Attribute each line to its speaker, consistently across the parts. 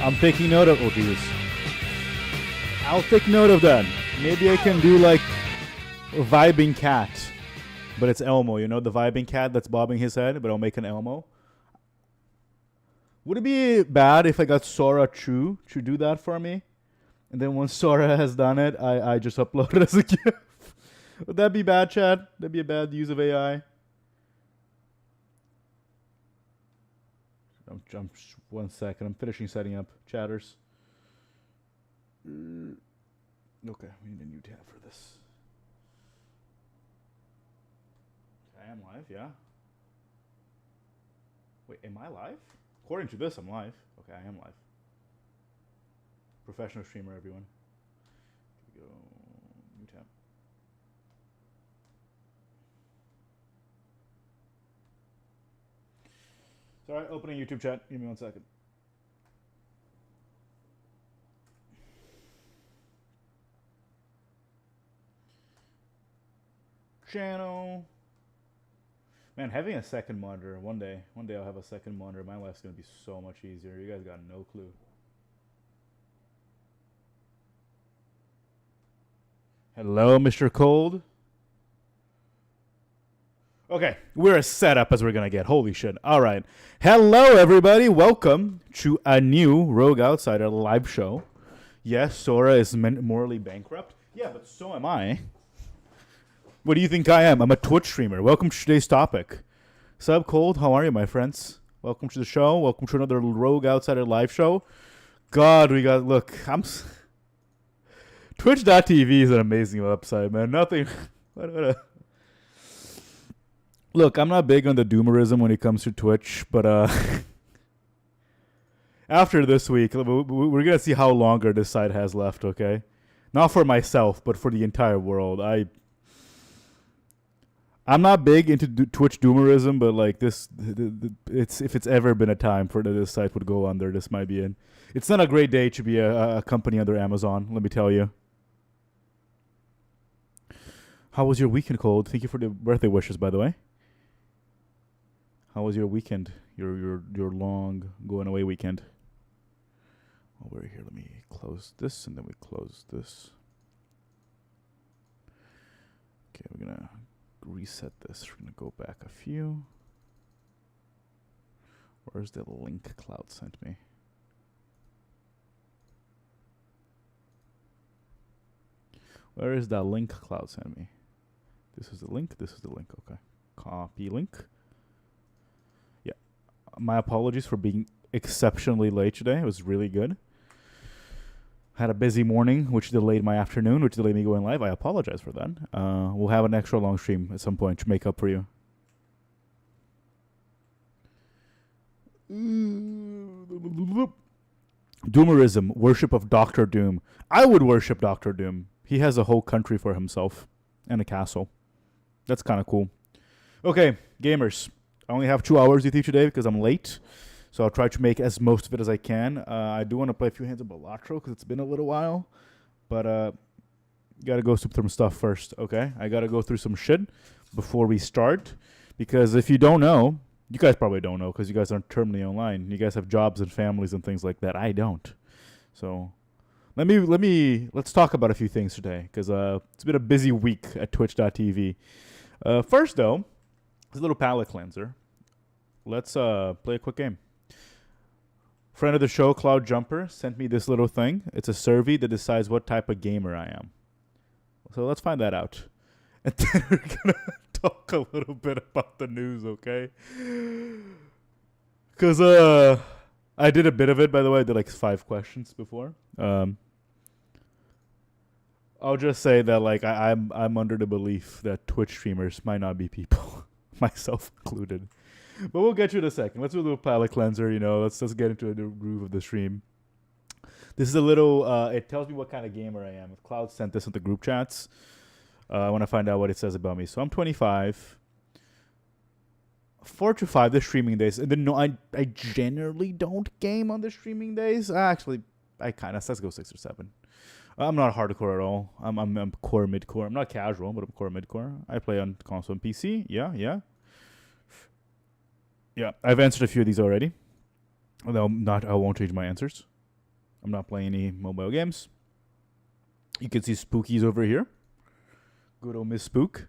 Speaker 1: I'm taking note of... Oh, Jesus. I'll take note of that. Maybe I can do, like, a vibing cat. But it's Elmo, you know? The vibing cat that's bobbing his head, but I'll make an Elmo. Would it be bad if I got Sora Chu to do that for me? And then once Sora has done it, I just upload it as a GIF. Would that be bad, chat? That'd be a bad use of AI? One second. I'm finishing setting up chatters. Okay, we need a new tab for this. I am live, yeah. Wait, am I live? According to this, I'm live. Okay, I am live. Professional streamer, everyone. Here we go. New tab. Sorry, opening YouTube chat. Give me 1 second. Channel. Man, having a second monitor. One day I'll have a second monitor. My life's gonna be so much easier. You guys got no clue. Hello, Mr. Cold. Okay, we're as set up as we're gonna get. Holy shit. All right. Hello, everybody. Welcome to a new Rogue Outsider live show. Yes, Sora is morally bankrupt. Yeah, but so am I. What do you think I am? I'm a Twitch streamer. Welcome to today's topic. Sub Cold, how are you, my friends? Welcome to the show. Welcome to another Rogue Outsider live show. God, we got, look, Twitch.tv is an amazing website, man. Nothing. Look, I'm not big on the doomerism when it comes to Twitch, but after this week, we're going to see how longer this site has left, okay? Not for myself, but for the entire world. I'm not big into Twitch doomerism, but like this, if it's ever been a time for this site would go under, this might be it. It's not a great day to be a company under Amazon, let me tell you. How was your weekend, Cold? Thank you for the birthday wishes, by the way. How was your weekend? Your long going away weekend? Oh, we're here. Let me close this, and then we close this. Okay, we're gonna reset this. We're gonna go back a few. Where's the link Cloud sent me? Where is that link Cloud sent me? This is the link. This is the link. Okay. Copy link. Yeah. My apologies for being exceptionally late today. It was really good. Had a busy morning, which delayed my afternoon, which delayed me going live. I apologize for that. We'll have an extra long stream at some point to make up for you. Doomerism, worship of Doctor Doom. I would worship Doctor Doom. He has a whole country for himself and a castle. That's kind of cool. Okay, gamers. I only have 2 hours with you today because I'm late. So I'll try to make as most of it as I can. I do want to play a few hands of Balatro because it's been a little while. But got to go through some stuff first, okay? I got to go through some shit before we start. Because if you don't know, you guys probably don't know because you guys aren't terminally online. You guys have jobs and families and things like that. I don't. So let's talk about a few things today because it's been a busy week at twitch.tv. First, though, this little palate cleanser. Let's play a quick game. Friend of the show, Cloud Jumper, sent me this little thing. It's a survey that decides what type of gamer I am. So let's find that out. And then we're going to talk a little bit about the news, okay? Because I did a bit of it, by the way. I did like 5 questions before. I'll just say that like I'm under the belief that Twitch streamers might not be people, myself included. But we'll get you in a second. Let's do a little palate cleanser, you know. Let's get into the groove of the stream. This is a little, it tells me what kind of gamer I am. If Cloud sent this into group chats, I want to find out what it says about me. So I'm 25. 4 to 5 the streaming days. And then no, I generally don't game on the streaming days. Actually, I kind of, let's go 6 or 7. I'm not hardcore at all. I'm core mid-core. I'm not casual, but I'm core mid-core. I play on console and PC. Yeah. Yeah, I've answered a few of these already. Although I won't change my answers. I'm not playing any mobile games. You can see Spookies over here. Good old Miss Spook.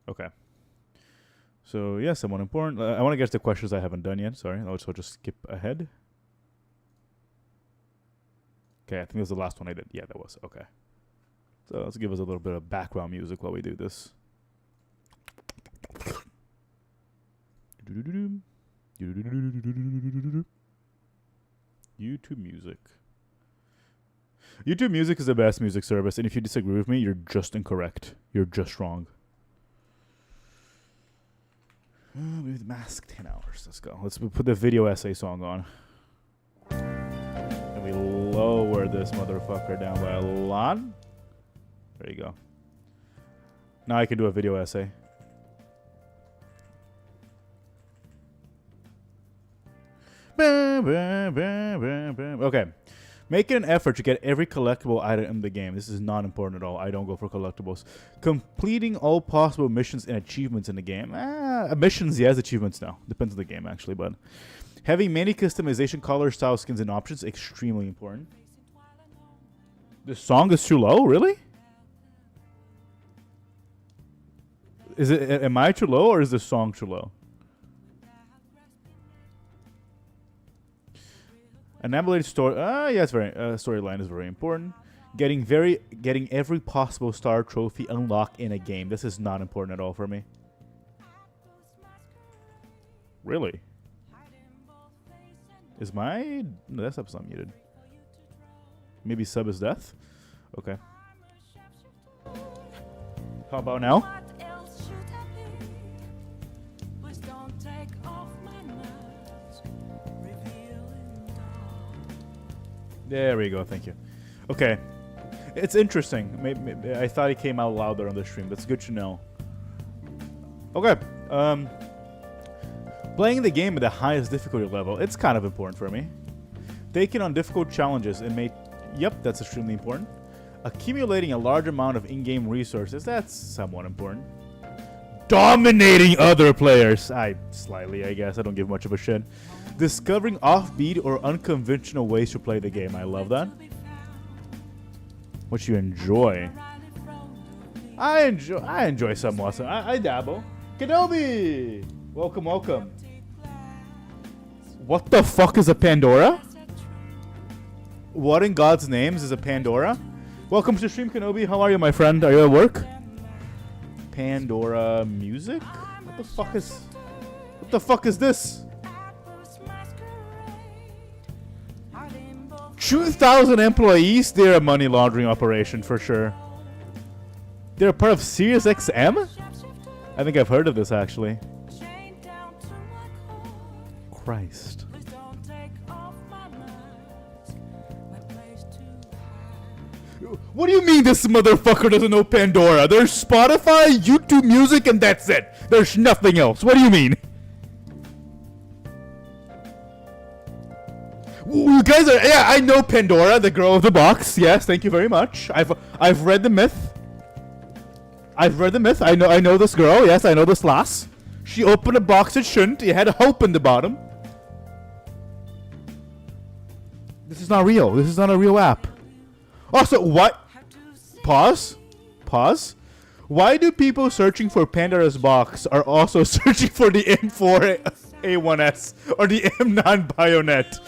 Speaker 1: Okay. So, yeah, someone important. I want to get to the questions I haven't done yet. Sorry, I'll just skip ahead. Okay, I think that was the last one I did. Yeah, that was. Okay. So let's give us a little bit of background music while we do this. YouTube Music. YouTube Music is the best music service, and if you disagree with me, you're just incorrect. You're just wrong. Maybe the mask 10 hours. Let's go. Let's put the video essay song on. And we lower this motherfucker down by a lot. There you go. Now I can do a video essay. Okay. Make an effort to get every collectible item in the game. This is not important at all. I don't go for collectibles. Completing all possible missions and achievements in the game. Missions, yes. Achievements, no. Depends on the game, actually. But having many customization, color, style, skins, and options, extremely important. The song is too low? Really? Is it? Am I too low or is the song too low? An emulated story. Yeah, it's very storyline is very important. Getting every possible star trophy unlocked in a game. This is not important at all for me. Really? Is my that sub's not muted? Maybe sub is death. Okay. How about now? There we go. Thank you. Okay. It's interesting. Maybe I thought it came out louder on the stream. That's good to know. Okay. Playing the game at the highest difficulty level. It's kind of important for me. Taking on difficult challenges and Yep, that's extremely important. Accumulating a large amount of in-game resources. That's somewhat important. Dominating other players. Slightly, I guess. I don't give much of a shit. Discovering offbeat or unconventional ways to play the game. I love that. What you enjoy. I enjoy somewhat. I dabble. Kenobi! Welcome. What the fuck is a Pandora? What in God's names is a Pandora? Welcome to stream, Kenobi. How are you, my friend? Are you at work? Pandora music? What the fuck is this? 2,000 employees? They're a money laundering operation for sure. They're a part of Sirius XM? I think I've heard of this actually. Christ. What do you mean this motherfucker doesn't know Pandora? There's Spotify, YouTube Music, and that's it. There's nothing else. What do you mean? You guys are... Yeah, I know Pandora, the girl of the box. Yes, thank you very much. I've read the myth. I know this girl. Yes, I know this lass. She opened a box it shouldn't. It had a hope in the bottom. This is not real. This is not a real app. Also, what? Pause. Why do people searching for Pandora's box are also searching for the M4A1S or the M9 bayonet?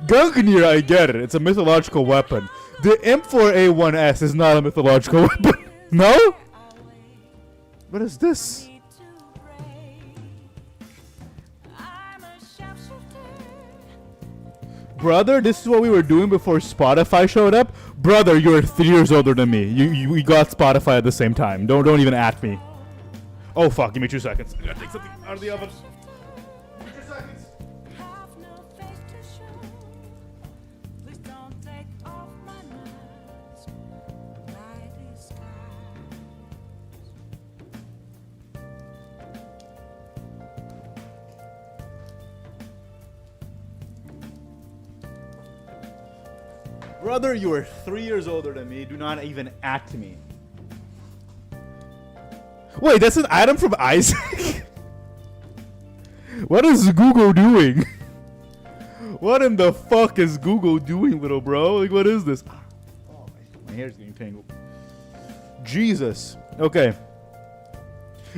Speaker 1: Gungnir, I get it. It's a mythological weapon. The M4A1S is not a mythological weapon. No? What is this? Brother, this is what we were doing before Spotify showed up. Brother, you're 3 years older than me. We got Spotify at the same time. Don't even at me. Oh fuck, give me 2 seconds. I gotta take something out of the oven. 2 seconds. Brother, you are 3 years older than me. Do not even at me. Wait, that's an item from Isaac? What is Gooooooo doing? What in the fuck is Gooooooo doing, little bro? Like, what is this? Oh, my hair's getting tangled. Jesus. Okay.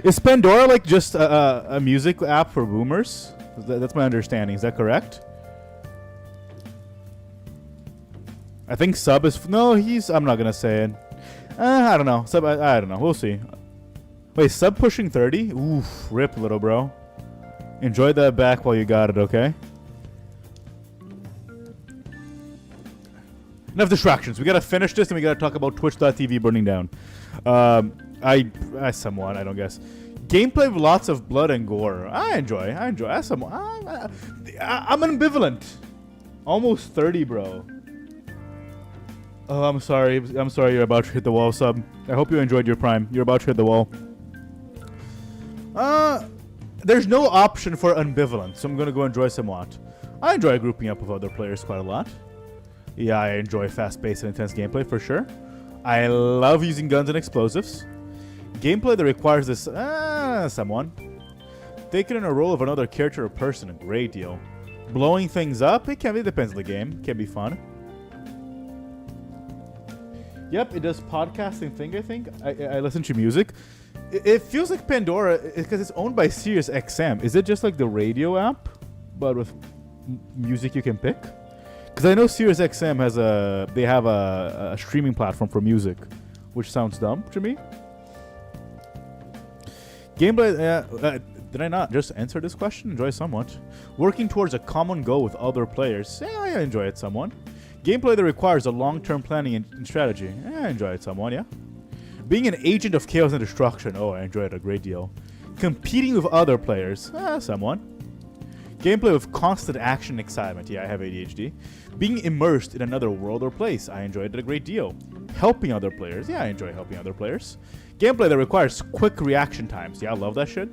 Speaker 1: Is Pandora like just a music app for boomers? That's my understanding. Is that correct? I think Sub is... No, he's... I'm not gonna say it. I don't know. Sub, I don't know. We'll see. Wait, Sub pushing 30? Oof. Rip, little bro. Enjoy that back while you got it, okay? Enough distractions. We gotta finish this and we gotta talk about Twitch.tv burning down. I somewhat, I don't guess. Gameplay with lots of blood and gore. I enjoy. I'm ambivalent. Almost 30, bro. Oh, I'm sorry. I'm sorry you're about to hit the wall, Sub. I hope you enjoyed your prime. You're about to hit the wall. There's no option for ambivalent, so I'm gonna go enjoy somewhat. I enjoy grouping up with other players quite a lot. Yeah, I enjoy fast-paced and intense gameplay for sure. I love using guns and explosives. Gameplay that requires this, someone. Taking in a role of another character or person, a great deal. Blowing things up, it depends on the game. It can be fun. Yep, it does podcasting thing, I think. I listen to music. It feels like Pandora, because it's owned by Sirius XM. Is it just like the radio app, but with music you can pick? Because I know Sirius XM has they have a streaming platform for music, which sounds dumb to me. Gameplay, did I not just answer this question? Enjoy somewhat. Working towards a common goal with other players. Yeah, I enjoy it somewhat. Gameplay that requires a long-term planning and strategy. I enjoy it somewhat, yeah. Being an agent of chaos and destruction. Oh, I enjoy it a great deal. Competing with other players. Somewhat. Gameplay with constant action and excitement. Yeah, I have ADHD. Being immersed in another world or place. I enjoyed it a great deal. Helping other players. Yeah, I enjoy helping other players. Gameplay that requires quick reaction times. Yeah, I love that shit.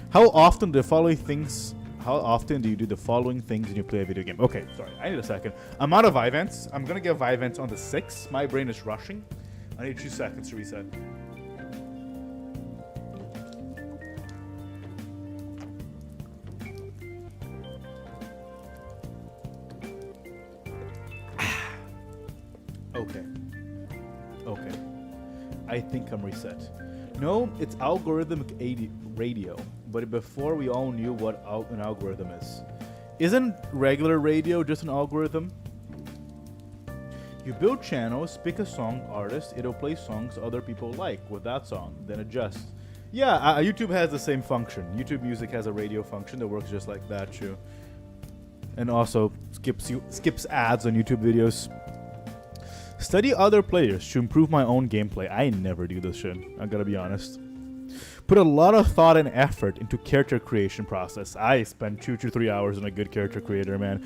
Speaker 1: How often do you do the following things when you play a video game? Okay, sorry, I need a second. I'm out of Vivants. I'm gonna get Vivants on the 6th. My brain is rushing. I need 2 seconds to reset. Okay. I think I'm reset. No, it's algorithmic radio. But before we all knew what an algorithm is. Isn't regular radio just an algorithm? You build channels, pick a song, artist, it'll play songs other people like with that song, then adjust. Yeah, YouTube has the same function. YouTube Music has a radio function that works just like that too. And also skips ads on YouTube videos. Study other players to improve my own gameplay. I never do this shit, I gotta be honest. put a lot of thought and effort into character creation process. I spend 2 to 3 hours on a good character creator, man.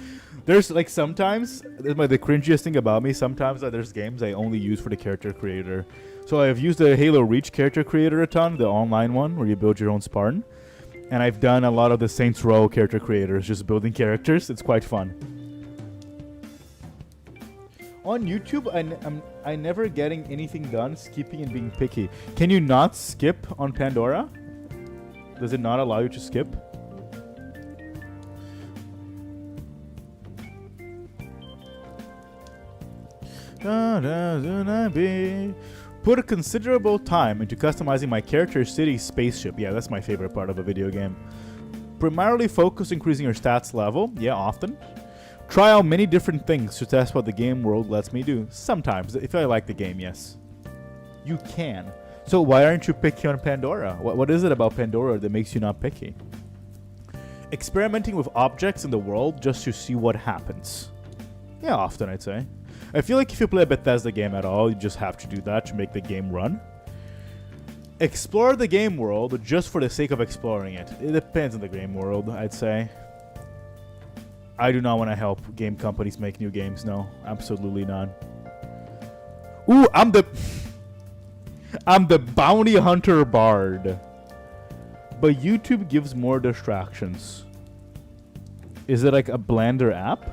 Speaker 1: There's like sometimes, the cringiest thing about me, sometimes there's games I only use for the character creator. So I've used the Halo Reach character creator a ton, the online one where you build your own Spartan. And I've done a lot of the Saints Row character creators, just building characters. It's quite fun. On YouTube, I never getting anything done, skipping and being picky. Can you not skip on Pandora? Does it not allow you to skip? Put a considerable time into customizing my character city spaceship. Yeah, that's my favorite part of a video game. Primarily focus increasing your stats level. Yeah, often. Try out many different things to test what the game world lets me do. Sometimes, if I like the game, yes. You can. So why aren't you picky on Pandora? What is it about Pandora that makes you not picky? Experimenting with objects in the world just to see what happens. Yeah, often I'd say. I feel like if you play a Bethesda game at all, you just have to do that to make the game run. Explore the game world just for the sake of exploring it. It depends on the game world, I'd say. I do not want to help game companies make new games, no. Absolutely not. Ooh, I'm the bounty hunter bard. But YouTube gives more distractions. Is it like a Blender app?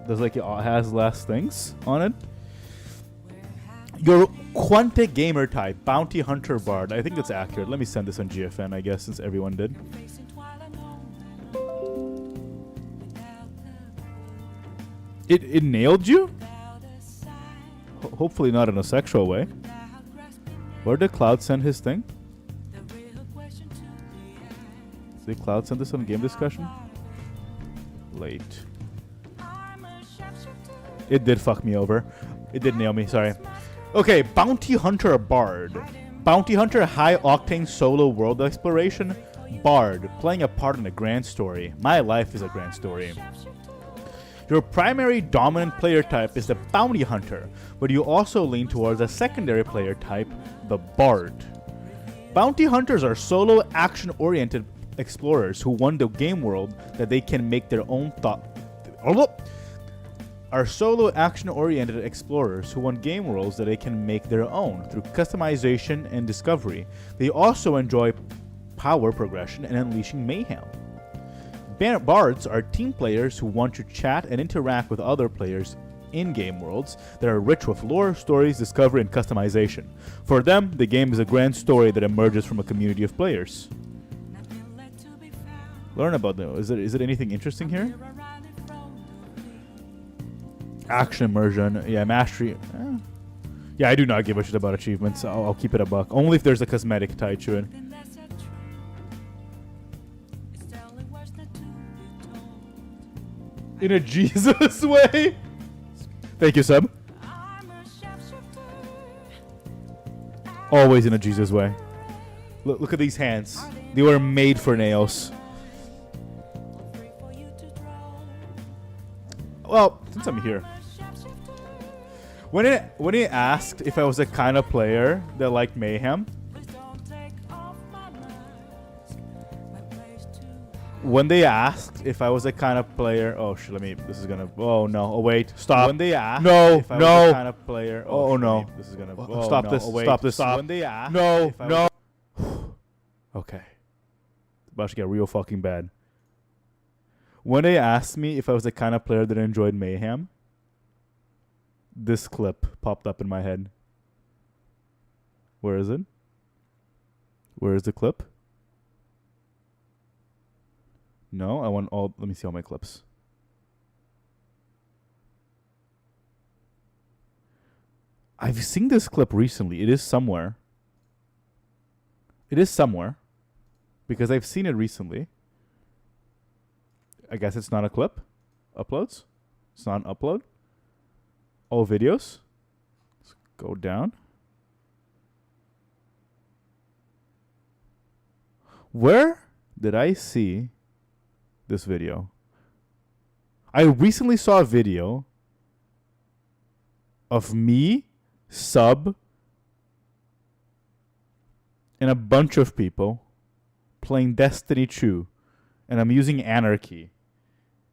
Speaker 1: Does like it has less things on it? Your Quantic gamer type, bounty hunter bard. I think that's accurate. Let me send this on GFN, I guess, since everyone did. It nailed you? Hopefully not in a sexual way. Where did Cloud send his thing? Did Cloud send this on game discussion? Late. It did fuck me over. It did nail me, sorry. Okay, Bounty Hunter Bard. Bounty Hunter high octane solo world exploration. Bard, playing a part in a grand story. My life is a grand story. Your primary dominant player type is the Bounty Hunter, but you also lean towards a secondary player type, the Bard. Bounty Hunters are solo action-oriented explorers who want the game world that they can make their own Are solo action-oriented explorers who want game worlds that they can make their own through customization and discovery. They also enjoy power progression and unleashing mayhem. Bards are team players who want to chat and interact with other players in game worlds that are rich with lore, stories, discovery, and customization. For them, the game is a grand story that emerges from a community of players. Learn about them. Is it anything interesting here? Action immersion. Yeah, mastery. Yeah, I do not give a shit about achievements. I'll keep it a buck. Only if there's a cosmetic tied to it. In a Jesus way? Thank you, Seb. Always in a Jesus way. Look at these hands. They were made for nails. Well, since I'm here. When it asked if I was the kind of player that liked mayhem, when they asked if I was the kind of player, oh shit, this is gonna, oh no, oh wait, stop. When they asked if I was the kind of player, oh no, this is gonna, stop this, stop this, stop. When they asked, no. Okay, about to get real fucking bad. When they asked me if I was the kind of player that enjoyed mayhem, this clip popped up in my head. Where is it? Where is the clip? No, I want all. Let me see all my clips. I've seen this clip recently. It is somewhere. It is somewhere. Because I've seen it recently. I guess it's not a clip. Uploads. It's not an upload. All videos. Let's go down. Where did I see this video? I recently saw a video of me, Sub, and a bunch of people playing Destiny 2, and I'm using Anarchy,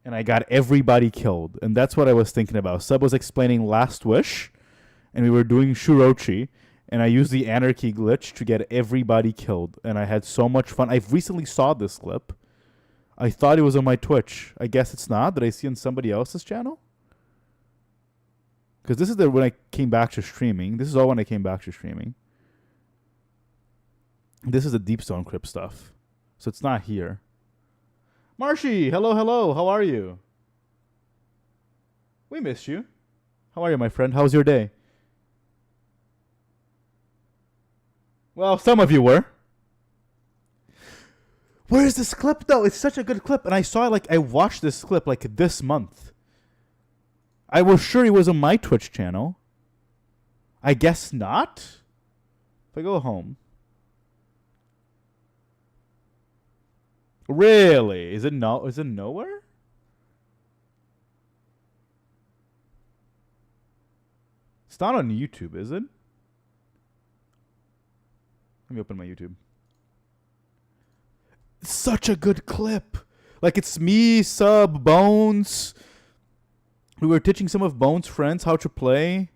Speaker 1: and I got everybody killed. And that's what I was thinking about. Sub was explaining Last Wish, and we were doing Shurochi, and I used the Anarchy glitch to get everybody killed. And I had so much fun. I recently saw this clip. I thought it was on my Twitch. I guess it's not. Did I see it on somebody else's channel? Because this is when I came back to streaming. This is all when I came back to streaming. This is the Deepstone Crypt stuff. So it's not here. Marshy, hello, hello. How are you? We missed you. How are you, my friend? How's your day? Well, some of you were. Where is this clip, though? It's such a good clip. And I saw, I watched this clip, this month. I was sure it was on my Twitch channel. I guess not. If I go home. Really? Is it nowhere? It's not on YouTube, is it? Let me open my YouTube. It's such a good clip. It's me, Sub, Bones. We were teaching some of Bones' friends how to play.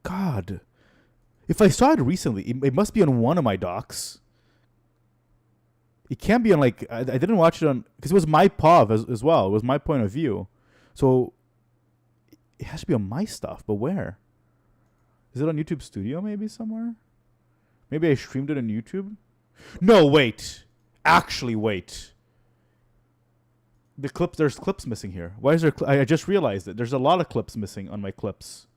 Speaker 1: God. If I saw it recently, it must be on one of my docs. It can't be on, I didn't watch it on... Because it was my POV as well. It was my point of view. So, it has to be on my stuff. But where? Is it on YouTube Studio maybe somewhere? Maybe I streamed it on YouTube? No, wait. Actually, wait. There's clips missing here. Why is there... I just realized it. There's a lot of clips missing on my clips.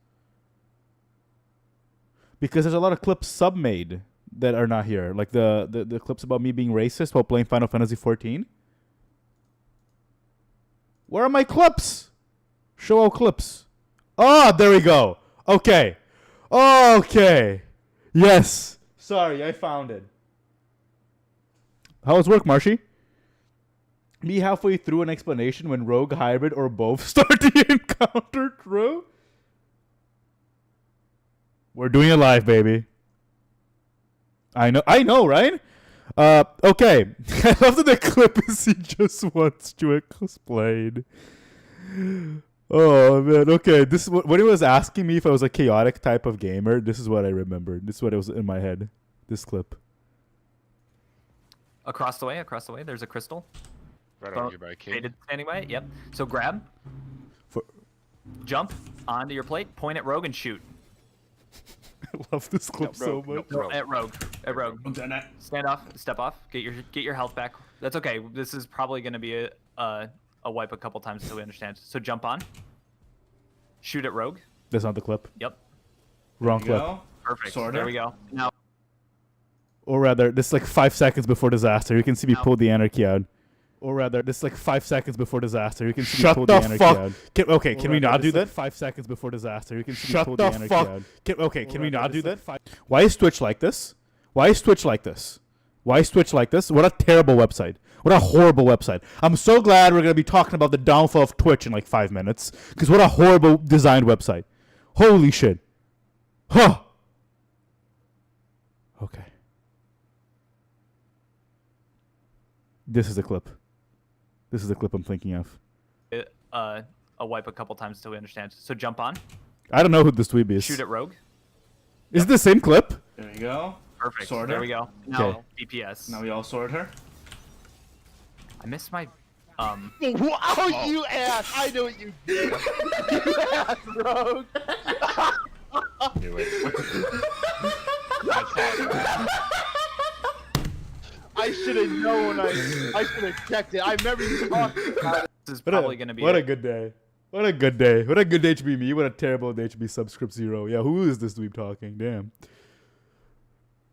Speaker 1: Because there's a lot of clips sub-made that are not here. Like the clips about me being racist while playing Final Fantasy XIV. Where are my clips? Show all clips. Oh, there we go. Okay. Okay. Yes. Sorry, I found it. How was work, Marshy? Me halfway through an explanation when Rogue, Hybrid, or both start the encounter. True. We're doing it live, baby. I know, right? Okay. I love that the clip is he just wants to explain. Oh, man. Okay. This is when he was asking me if I was a chaotic type of gamer, this is what I remembered. This is what it was in my head. This clip.
Speaker 2: Across the way, there's a crystal.
Speaker 3: Right over here by Kate.
Speaker 2: Standing by it, yep. So grab, jump onto your plate, point at Rogue, and shoot.
Speaker 1: I love this clip so much.
Speaker 2: At Rogue. Stand off, step off, get your health back. That's okay. This is probably going to be a wipe a couple times until we understand. So jump on, shoot at Rogue.
Speaker 1: That's not the clip.
Speaker 2: Yep.
Speaker 1: Wrong clip.
Speaker 2: Perfect. There we go. Now.
Speaker 1: Or rather, this is 5 seconds before disaster. You can see me pull the anarchy out. Or rather, this is 5 seconds before disaster. You can see me pull the anarchy out. Can we not do that? 5 seconds before disaster. You can see me pull the anarchy out. Can we not do that? Why is Twitch like this? Why is Twitch like this? Why is Twitch like this? What a terrible website. What a horrible website. I'm so glad we're going to be talking about the downfall of Twitch in 5 minutes. Because what a horrible designed website. Holy shit. Huh. Okay. This is the clip. This is the clip I'm thinking of.
Speaker 2: A wipe a couple times until we understand. So jump on.
Speaker 1: I don't know who this dweeb is.
Speaker 2: Shoot at Rogue.
Speaker 1: Is it the same clip?
Speaker 4: There you go.
Speaker 2: Perfect.
Speaker 4: Sword
Speaker 2: there
Speaker 4: her.
Speaker 2: we go.
Speaker 1: Okay.
Speaker 2: Now DPS.
Speaker 4: Now we all sword her.
Speaker 2: I missed my
Speaker 3: Oh, you ass! I know what you did. You ass, Rogue.
Speaker 4: Knew it.
Speaker 3: I should have known. I should have checked it. I remember you talking about it.
Speaker 2: This is probably going to be
Speaker 1: What a good day. What a good day. What a good day to be me. What a terrible day to be Subscript Zero. Yeah, who is this dweeb talking? Damn.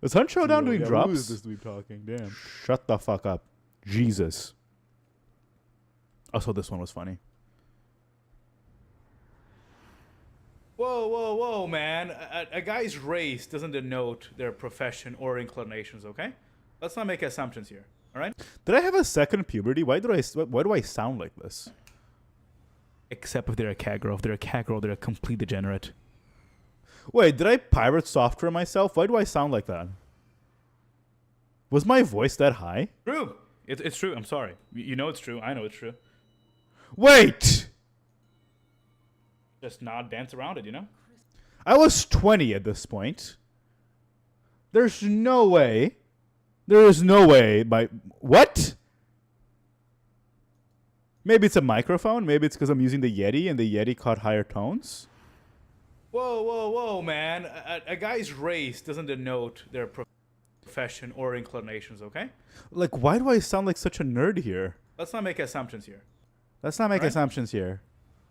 Speaker 1: Is Hunt Showdown doing drops? Who is this dweeb talking? Damn. Shut the fuck up. Jesus. Also, this one was funny. Whoa, whoa, whoa, man. A guy's race doesn't denote their profession or inclinations, okay? Let's not make assumptions here, all right? Did I have a second puberty? Why do I sound like this? Except if they're a cat girl. If they're a cat girl, they're a complete degenerate. Wait, did I pirate software myself? Why do I sound like that? Was my voice that high? True. It's true. I'm sorry. You know it's true. I know it's true. Wait! Just not dance around it, you know? I was 20 at this point. There's no way. There is no way by... What? Maybe it's a microphone. Maybe it's because I'm using the Yeti and the Yeti caught higher tones. Whoa, whoa, whoa, man. A guy's race doesn't denote their profession or inclinations, okay? Like, why do I sound like such a nerd here? Let's not make assumptions here. Let's not make assumptions here.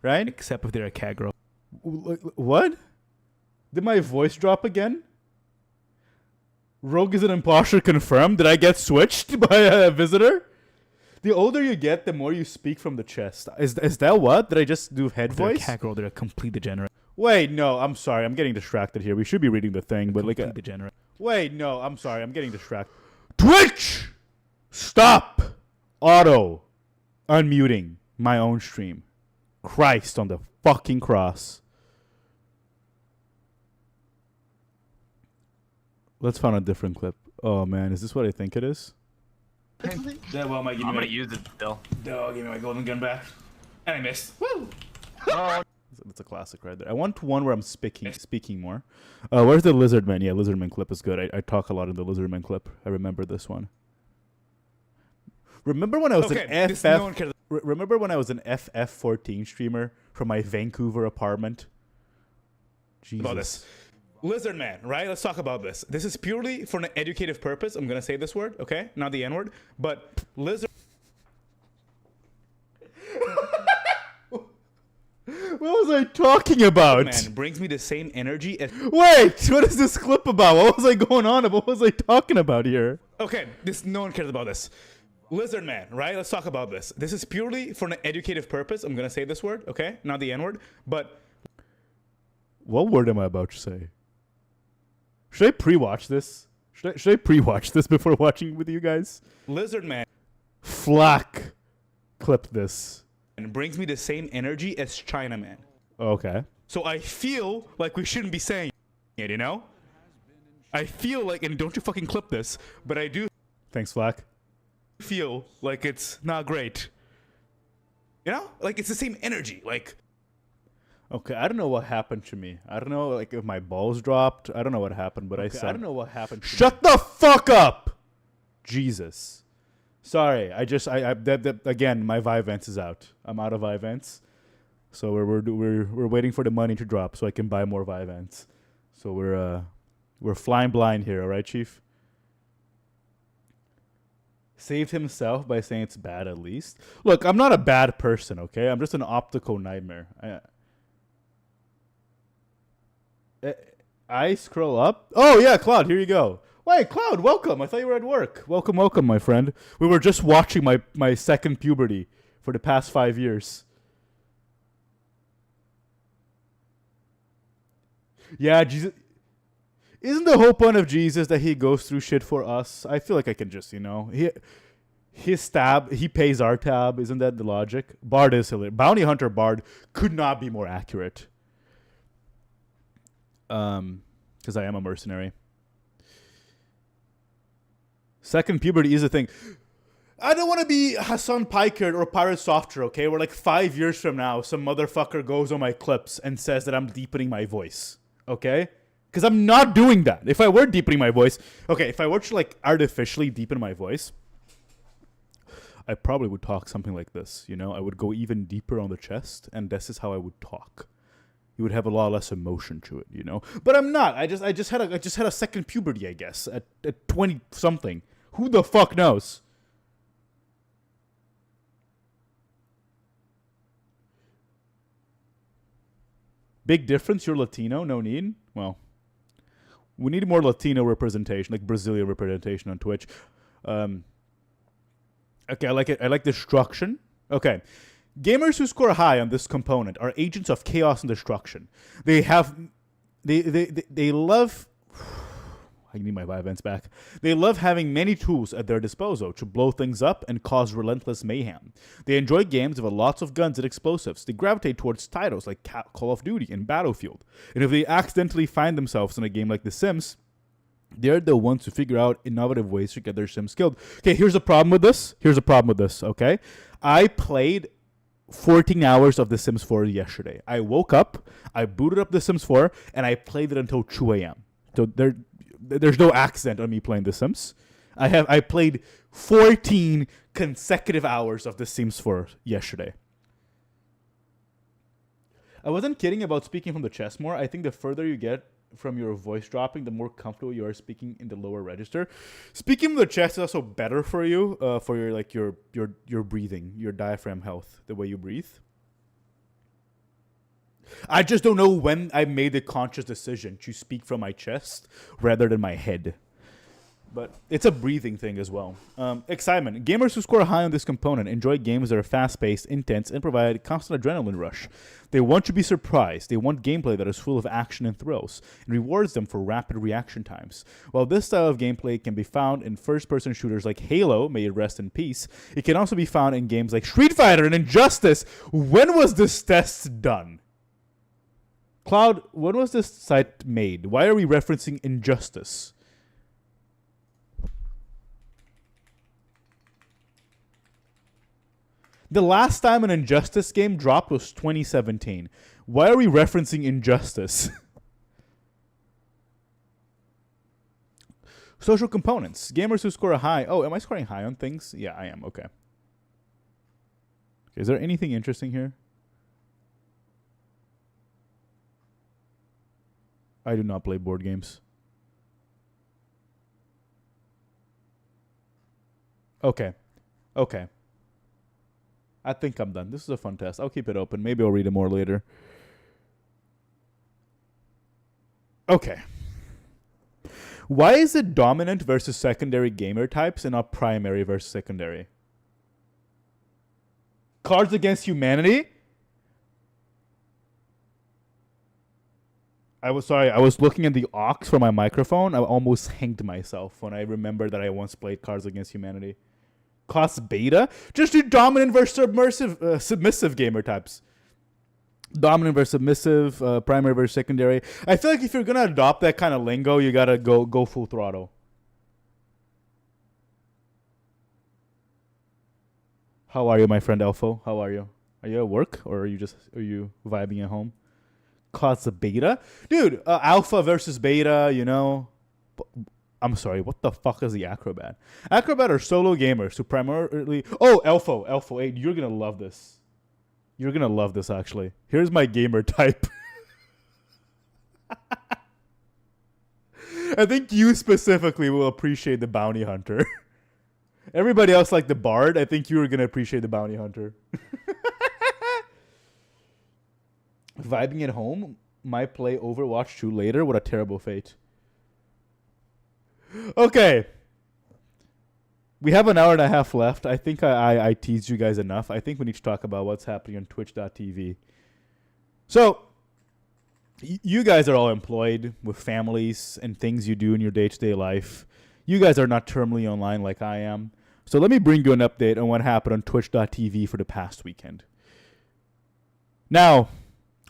Speaker 1: Right? Except if they're a cat girl. What? Did my voice drop again? Rogue is an imposter confirmed? Did I get switched by a visitor? The older you get, the more you speak from the chest. Is that what? Did I just do head voice? They're a cat girl. They're a complete degenerate. Wait, no. I'm sorry. I'm getting distracted here. We should be reading the thing, but like a degenerate. Wait, no. I'm sorry. I'm getting distracted. Twitch! Stop! Auto. Unmuting my own stream. Christ on the fucking cross. Let's find a different clip. Oh, man. Is this what I think it is?
Speaker 2: I'm gonna use it still.
Speaker 1: No, give me my golden gun back. And I missed. Woo!
Speaker 2: Oh.
Speaker 1: That's a classic right there. I want one where I'm speaking more. Where's the Lizardman? Yeah, Lizardman clip is good. I talk a lot in the Lizardman clip. I remember this one. Remember when I was an FF? Remember when I was an FF14 streamer from my Vancouver apartment? Jesus. About this. Lizardman, right? Let's talk about this. This is purely for an educative purpose. I'm going to say this word, okay? Not the N-word. But Lizard... What was I talking about? Man, brings me the same energy as... Wait! What is this clip about? What was I going on about? What was I talking about here? Okay, no one cares about this. Lizardman, right? Let's talk about this. This is purely for an educative purpose. I'm going to say this word, okay? Not the N-word. But... What word am I about to say? Should I pre-watch this? Should I pre-watch this before watching with you guys? Lizardman. Flack clipped this. And brings me the same energy as Chinaman. Okay. So I feel like we shouldn't be saying it, you know? I feel like, and don't you fucking clip this, but I do. Thanks, Flack. Feel like it's not great. You know? Like it's the same energy. Like. Okay, I don't know what happened to me. I don't know, like, if my balls dropped. I don't know what happened, but I don't know what happened to me. Shut the fuck up! Jesus. Sorry, again, my Vyvanse is out. I'm out of Vyvanse. So we're waiting for the money to drop so I can buy more Vyvanse. So we're flying blind here, all right, Chief? Saved himself by saying it's bad at least. Look, I'm not a bad person, okay? I'm just an optical nightmare. I scroll up. Oh, yeah, Cloud, here you go. Wait, Cloud, welcome. I thought you were at work. Welcome, welcome, my friend. We were just watching my second puberty for the past 5 years. Yeah, Jesus. Isn't the whole point of Jesus that he goes through shit for us? I feel like I can just, you know. He pays our tab. Isn't that the logic? Bard is hilarious. Bounty Hunter Bard could not be more accurate. Because I am a mercenary. Second puberty is a thing. I don't want to be Hassan Pikard or Pirate Software, okay? Where like 5 years from now, some motherfucker goes on my clips and says that I'm deepening my voice, okay? Because I'm not doing that. If I were deepening my voice, okay, if I were to like artificially deepen my voice, I probably would talk something like this, you know? I would go even deeper on the chest, and this is how I would talk. You would have a lot less emotion to it, you know? But I'm not. I just had a second puberty, I guess, at 20 something. Who the fuck knows? Big difference, you're Latino, no need? Well, we need more Latino representation, like Brazilian representation on Twitch. Okay, I like it. I like destruction. Okay. Gamers who score high on this component are agents of chaos and destruction. They love... I need my Vyvanse back. They love having many tools at their disposal to blow things up and cause relentless mayhem. They enjoy games with lots of guns and explosives. They gravitate towards titles like Call of Duty and Battlefield. And if they accidentally find themselves in a game like The Sims, They're the ones who figure out innovative ways to get their Sims killed. Okay, here's the problem with this. Okay, I played 14 hours of The Sims 4 yesterday. I woke up, I booted up The Sims 4, and I played it until 2 a.m. So there's no accident on me playing The Sims. I played 14 consecutive hours of The Sims 4 yesterday. I wasn't kidding about speaking from the chest more. I think the further you get from your voice dropping, the more comfortable you are speaking in the lower register. Speaking from the chest is also better for you, for your breathing, your diaphragm health, the way you breathe. I just don't know when I made the conscious decision to speak from my chest rather than my head. But it's a breathing thing as well. Excitement. Gamers who score high on this component enjoy games that are fast-paced, intense, and provide constant adrenaline rush. They want to be surprised. They want gameplay that is full of action and thrills, and rewards them for rapid reaction times. While this style of gameplay can be found in first-person shooters like Halo, may it rest in peace, it can also be found in games like Street Fighter and Injustice. When was this test done? Cloud, when was this site made? Why are we referencing Injustice? The last time an Injustice game dropped was 2017. Why are we referencing Injustice? Social components. Gamers who score a high. Oh, am I scoring high on things? Yeah, I am. Okay. Is there anything interesting here? I do not play board games. Okay. Okay. I think I'm done. This is a fun test. I'll keep it open. Maybe I'll read it more later. Okay. Why is it dominant versus secondary gamer types and not primary versus secondary? Cards Against Humanity? I was looking at the aux for my microphone. I almost hanged myself when I remembered that I once played Cards Against Humanity. Class beta? Just do dominant versus submissive gamer types. Dominant versus submissive, primary versus secondary. I feel like if you're going to adopt that kind of lingo, you got to go full throttle. How are you, my friend Elfo? How are you? Are you at work or are you vibing at home? Class beta? Dude, alpha versus beta, you know. I'm sorry, what the fuck is the Acrobat? Acrobat are solo gamers who primarily... Oh, Elfo 8, you're going to love this. You're going to love this, actually. Here's my gamer type. I think you specifically will appreciate the bounty hunter. Everybody else like the bard. I think you're going to appreciate the bounty hunter. Vibing at home, might play Overwatch 2 later. What a terrible fate. Okay. We have an hour and a half left. I think I teased you guys enough. I think we need to talk about what's happening on twitch.tv. So, you guys are all employed with families and things you do in your day-to-day life. You guys are not terminally online like I am. So let me bring you an update on what happened on twitch.tv for the past weekend. Now,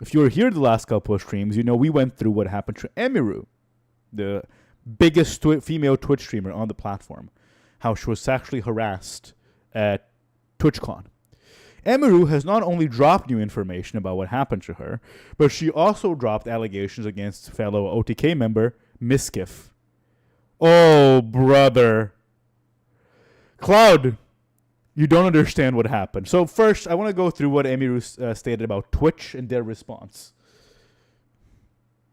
Speaker 1: if you were here the last couple of streams, you know we went through what happened to Emiru, the biggest female Twitch streamer on the platform, how she was sexually harassed at TwitchCon. Emiru has not only dropped new information about what happened to her, but she also dropped allegations against fellow OTK member Miskiff. Oh, brother. Cloud, you don't understand what happened. So first, I want to go through what Emiru stated about Twitch and their response.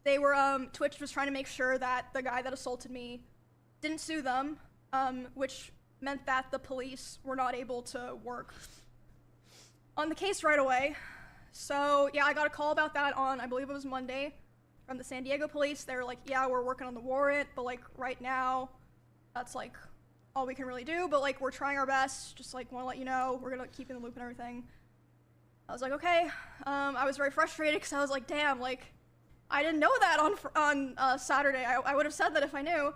Speaker 5: They were, Twitch was trying to make sure that the guy that assaulted me didn't sue them, which meant that the police were not able to work on the case right away. So, yeah, I got a call about that on, I believe it was Monday, from the San Diego police. They were like, yeah, we're working on the warrant, but, like, right now, that's, like, all we can really do. But, like, we're trying our best. Just, like, want to let you know. We're going to keep in the loop and everything. I was like, okay. I was very frustrated because I was like, damn, like, I didn't know that on Saturday. I would have said that if I knew.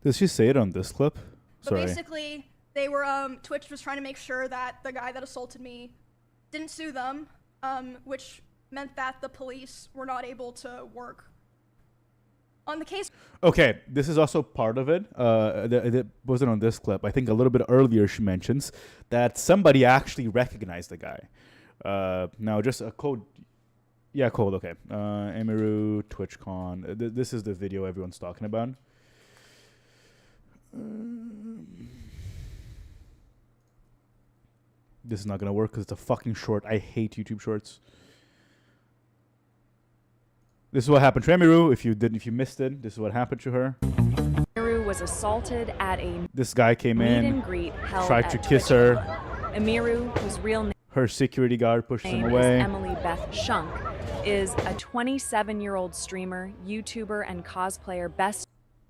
Speaker 1: Did she say it on this clip? Sorry.
Speaker 5: But basically, they were, Twitch was trying to make sure that the guy that assaulted me didn't sue them, which meant that the police were not able to work On the case.
Speaker 1: Okay, this is also part of it. It wasn't on this clip. I think a little bit earlier she mentions that somebody actually recognized the guy. Now, just a code. Yeah, code. Okay. Emiru, TwitchCon. This is the video everyone's talking about. This is not gonna work because it's a fucking short. I hate YouTube Shorts. This is what happened to Emiru. If you missed it, this is what happened to her.
Speaker 6: Emiru was assaulted at a
Speaker 1: This guy came
Speaker 6: meet
Speaker 1: in,
Speaker 6: and greet held
Speaker 1: tried
Speaker 6: at
Speaker 1: to kiss
Speaker 6: Twitch.
Speaker 1: her.
Speaker 6: Emiru, whose real name
Speaker 1: Her security guard pushes him
Speaker 6: is
Speaker 1: away.
Speaker 6: Emily Beth Shunk, is a 27-year-old streamer, YouTuber, and cosplayer best.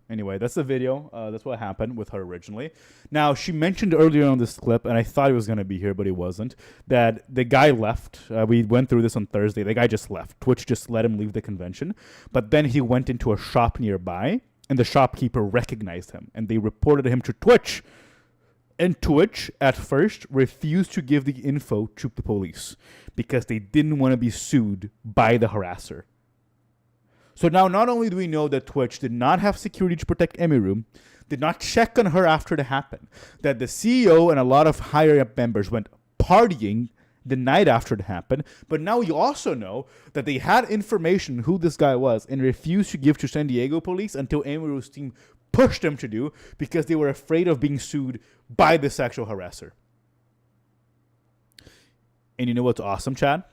Speaker 1: Anyway, that's the video. That's what happened with her originally. Now, she mentioned earlier on this clip, and I thought he was going to be here, but he wasn't, that the guy left. We went through this on Thursday. The guy just left. Twitch just let him leave the convention. But then he went into a shop nearby, and the shopkeeper recognized him, and they reported him to Twitch. And Twitch, at first, refused to give the info to the police because they didn't want to be sued by the harasser. So now, not only do we know that Twitch did not have security to protect Emiru, did not check on her after it happened, that the CEO and a lot of higher-up members went partying the night after it happened, but now we also know that they had information who this guy was and refused to give to San Diego police until Emiru's team pushed them to do because they were afraid of being sued by the sexual harasser. And you know what's awesome, Chad?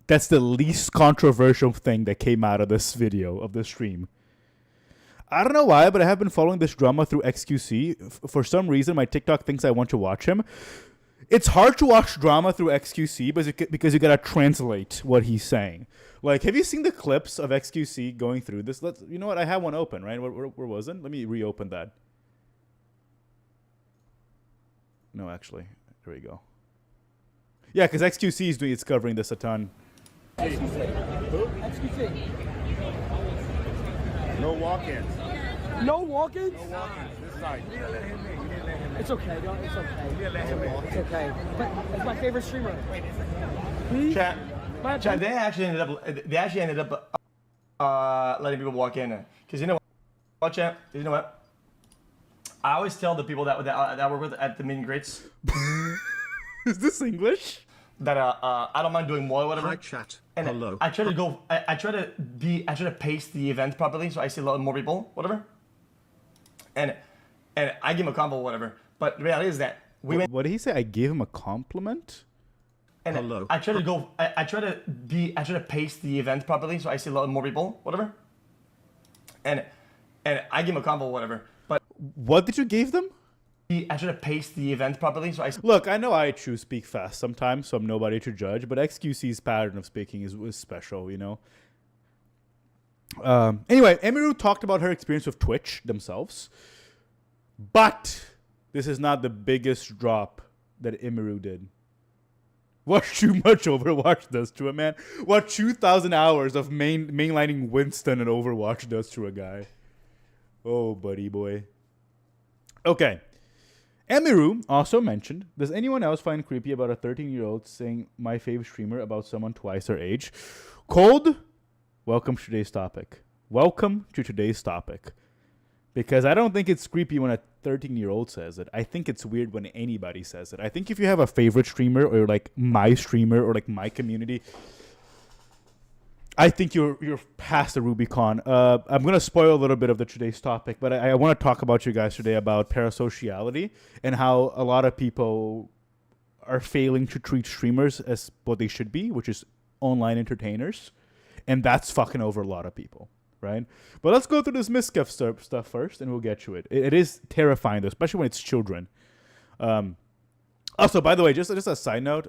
Speaker 1: That's the least controversial thing that came out of this video, of this stream. I don't know why, but I have been following this drama through XQC. For some reason, my TikTok thinks I want to watch him. It's hard to watch drama through XQC because you gotta translate what he's saying. Like, have you seen the clips of XQC going through this? You know what? I have one open, right? Where was it? Let me reopen that. No, actually. There we go. Yeah, because XQC is covering this a ton.
Speaker 7: XQC.
Speaker 3: No walk-ins.
Speaker 7: No walk-ins?
Speaker 3: No walk-ins. This side.
Speaker 7: It's okay, don't. It's okay. It's okay. But it's my favorite streamer. Please?
Speaker 8: Chad, they actually ended up letting people walk in, because you know what, Chad? You know what? I always tell the people that I work with at the meet and greets
Speaker 1: Is this English?
Speaker 8: that I don't mind doing more or whatever.
Speaker 9: Hi chat.
Speaker 8: And
Speaker 9: Hello.
Speaker 8: I try to go. I try to pace the event properly, so I see a lot more people, whatever. And I give him a combo, whatever. But the reality is that we went.
Speaker 1: What did he say? I gave him a compliment?
Speaker 8: And
Speaker 9: Hello.
Speaker 8: I try to go. I try to pace the event properly, so I see a lot more people, whatever. And I give him a combo, whatever. But
Speaker 1: What did you give them?
Speaker 8: I try to pace the event properly, so I.
Speaker 1: Look, I know I choose speak fast sometimes, so I'm nobody to judge, but XQC's pattern of speaking is special, you know? Anyway, Emiru talked about her experience with Twitch themselves, but this is not the biggest drop that Emiru did. Watch too much Overwatch does to a man. What 2,000 hours of mainlining Winston and Overwatch does to a guy. Oh, buddy boy. Okay. Emiru also mentioned, does anyone else find creepy about a 13-year-old saying my fave streamer about someone twice her age? Cold, welcome to today's topic. Welcome to today's topic. Because I don't think it's creepy when a 13-year-old says it. I think it's weird when anybody says it. I think if you have a favorite streamer or like my streamer or like my community, I think you're past the Rubicon. I'm going to spoil a little bit of today's topic, but I want to talk about you guys today about parasociality and how a lot of people are failing to treat streamers as what they should be, which is online entertainers. And that's fucking over a lot of people, right? But let's go through this Miskiff stuff first, and we'll get to it. It is terrifying, though, especially when it's children. Also, by the way, just a side note,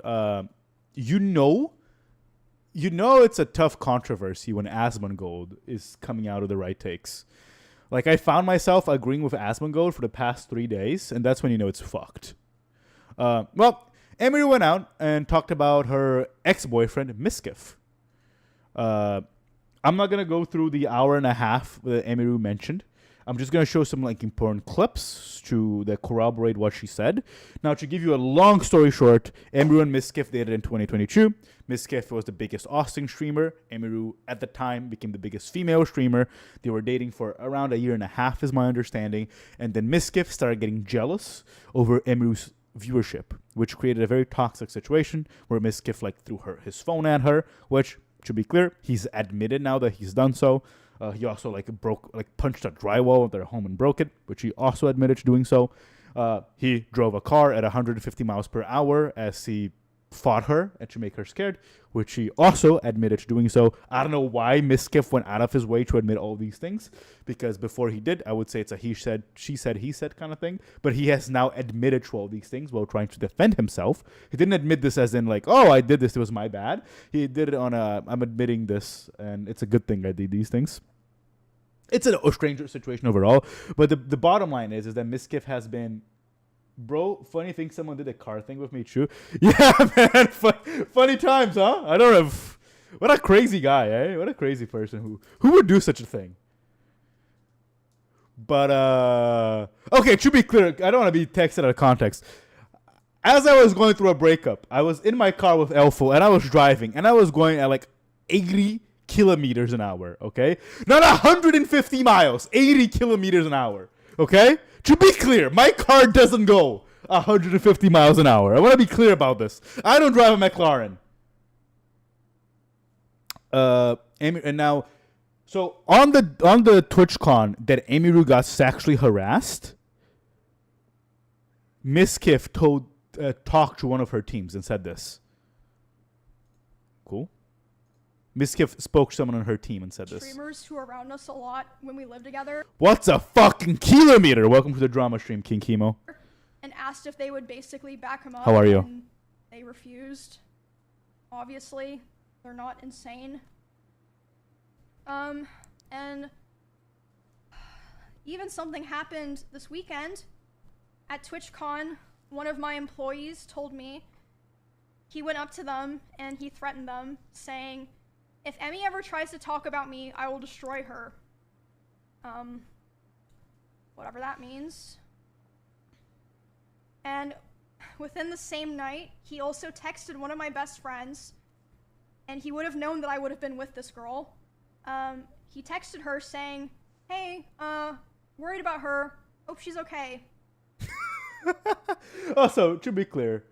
Speaker 1: you know it's a tough controversy when Asmongold is coming out of the right takes. Like, I found myself agreeing with Asmongold for the past 3 days, and that's when you know it's fucked. Well, Emiru went out and talked about her ex-boyfriend, Miskiff. I'm not going to go through the hour and a half that Emiru mentioned. I'm just going to show some like important clips that corroborate what she said. Now, to give you a long story short, Emiru and Miskiff dated in 2022. Miskiff was the biggest Austin streamer. Emiru, at the time, became the biggest female streamer. They were dating for around a year and a half, is my understanding. And then Miskiff started getting jealous over Emiru's viewership, which created a very toxic situation where Miskiff like threw his phone at her, which, to be clear, he's admitted now that he's done so. He also punched a drywall at their home and broke it, which he also admitted to doing so. He drove a car at 150 miles per hour as he fought her and to make her scared, which he also admitted to doing so. I don't know why Miskiff went out of his way to admit all these things, because before he did, I would say it's a he said, she said, he said kind of thing. But he has now admitted to all these things while trying to defend himself. He didn't admit this as in like, oh, I did this, it was my bad. He did it on I'm admitting this, and it's a good thing I did these things. It's a stranger situation overall, but the bottom line is that Miskiff has been, bro, funny thing, someone did a car thing with me too. Yeah, man, funny times, huh? I don't know. What a crazy guy, eh? What a crazy person who would do such a thing. But, okay, to be clear, I don't want to be texted out of context. As I was going through a breakup, I was in my car with Elfo, and I was driving, and I was going at like 80 kilometers an hour, okay? Not 150 miles, 80 kilometers an hour, okay? To be clear, my car doesn't go 150 miles an hour. I want to be clear about this. I don't drive a McLaren. And now, so on the TwitchCon that Emiru got sexually harassed, Miskiff talked to one of her teams and said this. Cool. Miskiff spoke to someone on her team and said this.
Speaker 5: Streamers who are around us a lot when we live together.
Speaker 1: What's a fucking kilometer? Welcome to the drama stream, King Chemo.
Speaker 5: And asked if they would basically back him up.
Speaker 1: How are you?
Speaker 5: And they refused. Obviously, they're not insane. And even something happened this weekend at TwitchCon. One of my employees told me he went up to them and he threatened them, saying, if Emmy ever tries to talk about me, I will destroy her. Whatever that means. And within the same night, he also texted one of my best friends, and he would have known that I would have been with this girl. He texted her saying, hey, worried about her, hope she's okay.
Speaker 1: Also, to be clear,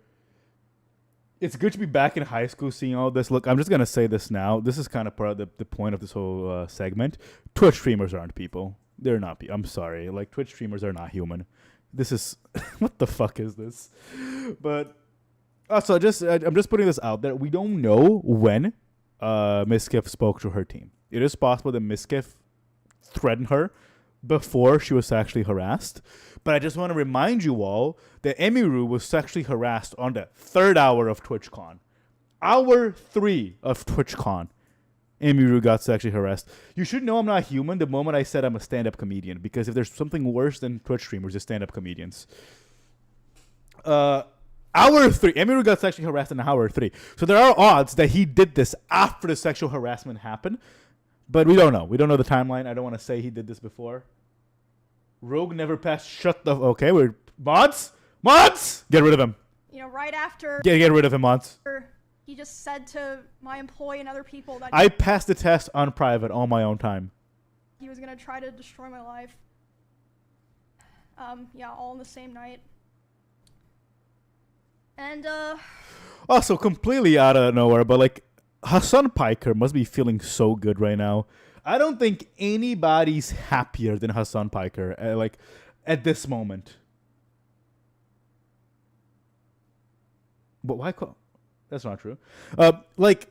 Speaker 1: it's good to be back in high school seeing all this. Look, I'm just going to say this now. This is kind of part of the point of this whole segment. Twitch streamers aren't people. They're not people. I'm sorry. Like, Twitch streamers are not human. This is... what the fuck is this? But... also, I'm just putting this out there. We don't know when Miskiff spoke to her team. It is possible that Miskiff threatened her before she was sexually harassed. But I just want to remind you all that Emiru was sexually harassed on the 3rd hour of TwitchCon. Hour 3 of TwitchCon, Emiru got sexually harassed. You should know I'm not human the moment I said I'm a stand-up comedian, because if there's something worse than Twitch streamers, it's stand-up comedians. Hour 3, Emiru got sexually harassed in hour 3. So there are odds that he did this after the sexual harassment happened, but we don't know. We don't know the timeline. I don't want to say he did this before. Rogue never passed. Shut the... okay, we're... Mods? Get rid of him.
Speaker 5: You know, right after...
Speaker 1: Get rid of him, Mods.
Speaker 5: He just said to my employee and other people that...
Speaker 1: I passed the test on private on my own time.
Speaker 5: He was going to try to destroy my life. Yeah, all in the same night. And,
Speaker 1: also, completely out of nowhere, but, like, Hassan Piker must be feeling so good right now. I don't think anybody's happier than Hassan Piker, like, at this moment. But why call... that's not true. Like,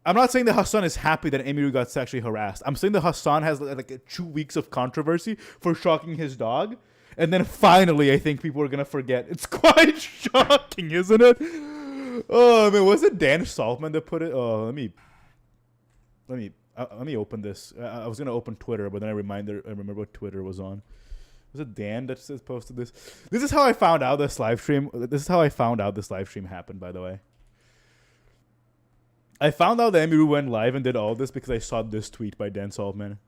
Speaker 1: I'm not saying that Hassan is happy that Emiru got sexually harassed. I'm saying that Hassan has, like 2 weeks of controversy for shocking his dog. And then finally, I think people are going to forget. It's quite shocking, isn't it? Oh, I mean, was it Dan Saltman that put it? Oh, let me open this. I was going to open Twitter, but then I remember what Twitter was on. Was it Dan that posted this? This is how I found out this live stream. This is how I found out this live stream happened, by the way. I found out that Emiru went live and did all this because I saw this tweet by Dan Saltman.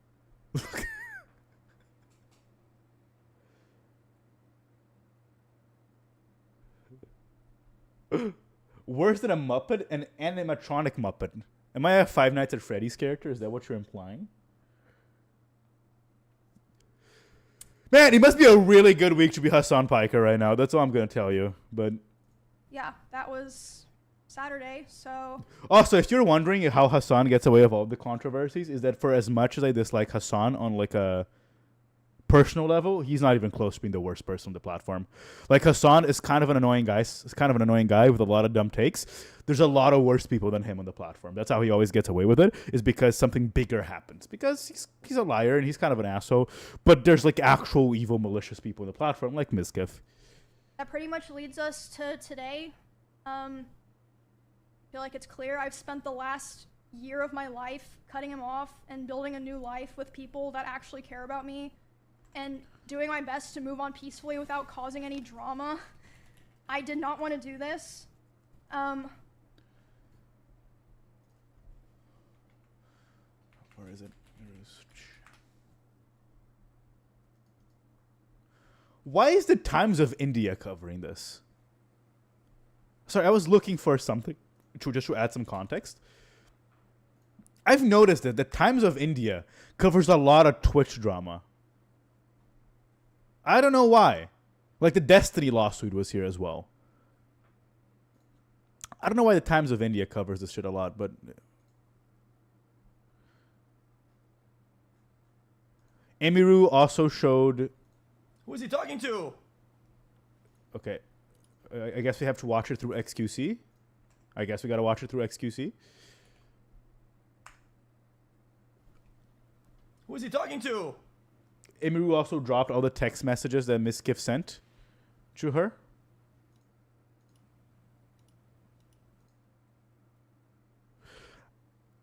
Speaker 1: Worse than a Muppet, an animatronic Muppet. Am I a Five Nights at Freddy's character? Is that what you're implying? Man, it must be a really good week to be Hassan Piker right now. That's all I'm going to tell you. But
Speaker 5: Yeah, that was Saturday, so...
Speaker 1: also, if you're wondering how Hassan gets away with all the controversies, is that for as much as I dislike Hassan on like a personal level, he's not even close to being the worst person on the platform. Like, Hassan is kind of an annoying guy. It's kind of an annoying guy with a lot of dumb takes. There's a lot of worse people than him on the platform. That's how he always gets away with it, is because something bigger happens. Because he's a liar and he's kind of an asshole. But there's like actual evil, malicious people on the platform, like Mizkif.
Speaker 5: That pretty much leads us to today. I feel like it's clear. I've spent the last year of my life cutting him off and building a new life with people that actually care about me and doing my best to move on peacefully without causing any drama. I did not want to do this.
Speaker 1: Where is it? Why is the Times of India covering this? Sorry, I was looking for something just to add some context. I've noticed that the Times of India covers a lot of Twitch drama. I don't know why. Like the Destiny lawsuit was here as well. I don't know why the Times of India covers this shit a lot, but... Emiru also showed...
Speaker 8: Who is he talking to?
Speaker 1: Okay. I guess we have to watch it through XQC. I guess we gotta watch it through XQC.
Speaker 8: Who is he talking to?
Speaker 1: Emiru also dropped all the text messages that Mizkif sent to her.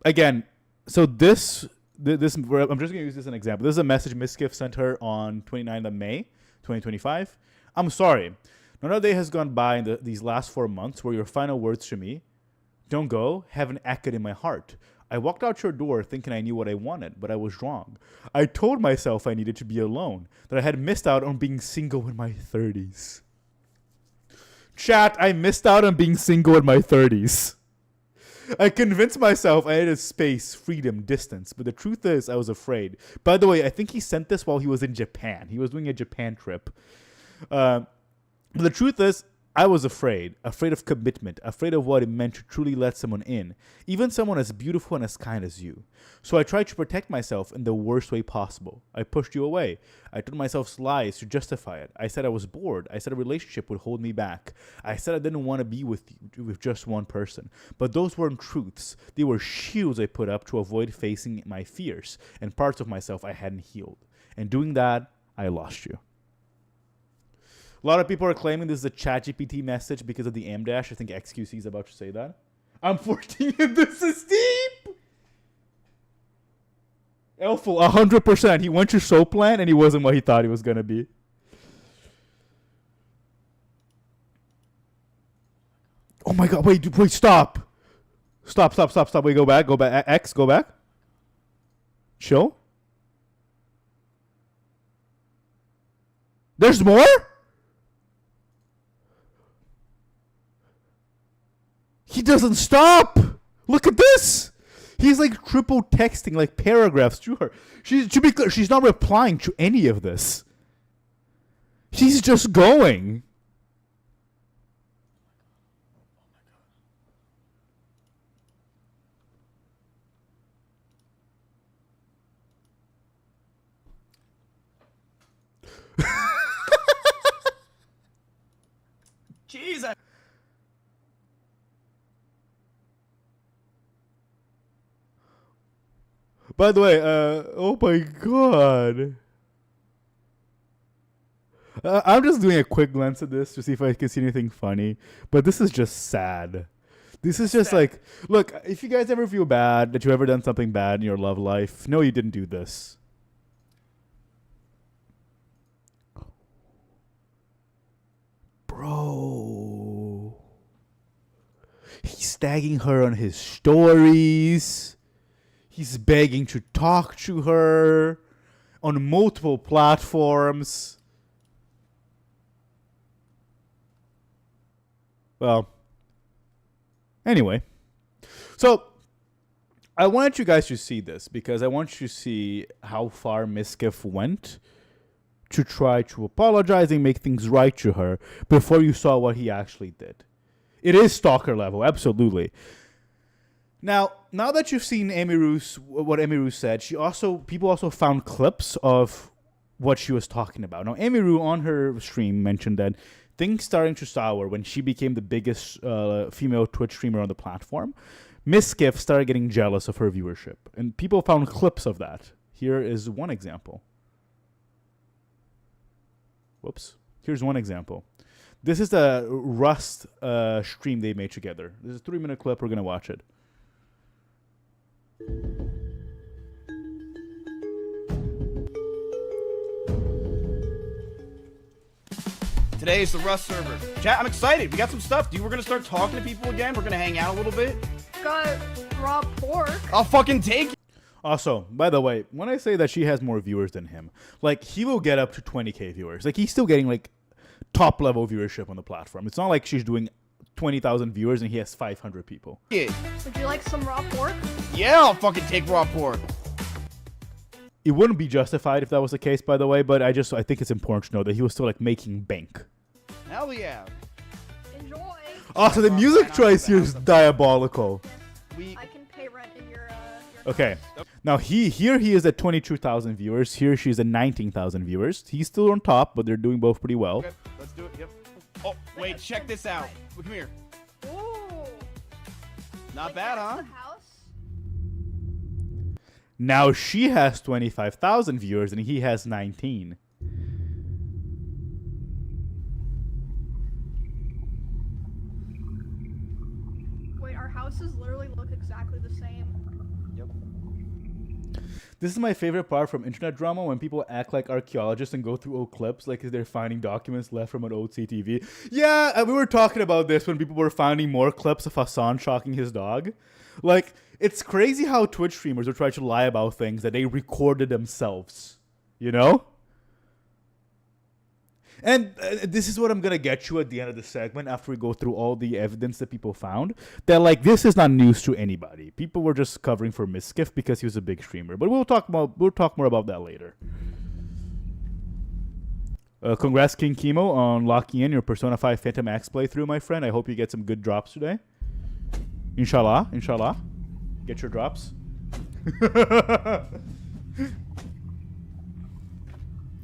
Speaker 1: Again, so I'm just going to use this as an example. This is a message Mizkif sent her on 29th of May, 2025. I'm sorry. Not a day has gone by in these last 4 months where your final words to me, don't go, haven't echoed in my heart. I walked out your door thinking I knew what I wanted, but I was wrong. I told myself I needed to be alone, that I had missed out on being single in my 30s. Chat, I missed out on being single in my 30s. I convinced myself I needed space, freedom, distance, but the truth is I was afraid. By the way, I think he sent this while he was in Japan. He was doing a Japan trip. But the truth is, I was afraid of commitment, afraid of what it meant to truly let someone in, even someone as beautiful and as kind as you. So I tried to protect myself in the worst way possible. I pushed you away. I told myself lies to justify it. I said I was bored. I said a relationship would hold me back. I said I didn't want to be with just one person. But those weren't truths. They were shields I put up to avoid facing my fears and parts of myself I hadn't healed. And doing that, I lost you. A lot of people are claiming this is a ChatGPT message because of the M dash. I think XQC is about to say that. I'm 14 and this is deep! Elful, 100%. He went to show plan and he wasn't what he thought he was going to be. Oh my god, wait, stop. Stop. Wait, go back. X, go back. Chill. There's more? He doesn't stop. Look at this. He's like triple texting like paragraphs to her. To be clear, she's not replying to any of this. She's just going.
Speaker 8: Jesus.
Speaker 1: By the way, oh my god. I'm just doing a quick glance at this to see if I can see anything funny. But this is just sad. This is just like, look, if you guys ever feel bad that you've ever done something bad in your love life, no, you didn't do this. Bro. He's tagging her on his stories. He's begging to talk to her on multiple platforms. Well, Anyway, so I wanted you guys to see this because I want you to see how far Miskiff went to try to apologize and make things right to her before you saw what he actually did. It is stalker level, absolutely. Now that you've seen what Emiru said, people also found clips of what she was talking about. Now, Emiru on her stream mentioned that things starting to sour when she became the biggest female Twitch streamer on the platform. Miskiff started getting jealous of her viewership, and people found clips of that. Here is one example. Whoops. Here's one example. This is the Rust stream they made together. This is a 3-minute clip. We're going to watch it.
Speaker 9: Today is the Rust server. Chat, I'm excited. We got some stuff, dude. We're going to start talking to people again. We're going to hang out a little bit.
Speaker 5: Got raw pork.
Speaker 9: I'll fucking take it.
Speaker 1: Also, by the way, when I say that she has more viewers than him, like, he will get up to 20k viewers. Like, he's still getting, like, top-level viewership on the platform. It's not like she's doing 20,000 viewers and he has 500 people.
Speaker 9: Yeah.
Speaker 5: Would you like some raw pork?
Speaker 9: Yeah, I'll fucking take raw pork.
Speaker 1: It wouldn't be justified if that was the case, by the way, but I think it's important to know that he was still, like, making bank.
Speaker 9: Hell yeah.
Speaker 5: Enjoy.
Speaker 1: Also, the music choice here is diabolical.
Speaker 5: I can pay rent in your
Speaker 1: Okay. Now, here he is at 22,000 viewers. Here she's at 19,000 viewers. He's still on top, but they're doing both pretty well.
Speaker 9: Okay, let's do it. Yep. Oh, wait, check this out. Come here.
Speaker 5: Ooh.
Speaker 9: Not bad, huh?
Speaker 5: The house?
Speaker 1: Now she has 25,000 viewers and he has 19.
Speaker 5: Wait, our houses literally look exactly the same.
Speaker 9: Yep.
Speaker 1: This is my favorite part from internet drama, when people act like archaeologists and go through old clips like they're finding documents left from an old CTV. Yeah, we were talking about this when people were finding more clips of Hassan shocking his dog. Like, it's crazy how Twitch streamers will try to lie about things that they recorded themselves. You know? And this is what I'm going to get you at the end of the segment after we go through all the evidence that people found. That, like, this is not news to anybody. People were just covering for Miskiff because he was a big streamer. But we'll talk more about that later. Congrats, King Chemo, on locking in your Persona 5 Phantom X playthrough, my friend. I hope you get some good drops today. Inshallah. Inshallah. Get your drops.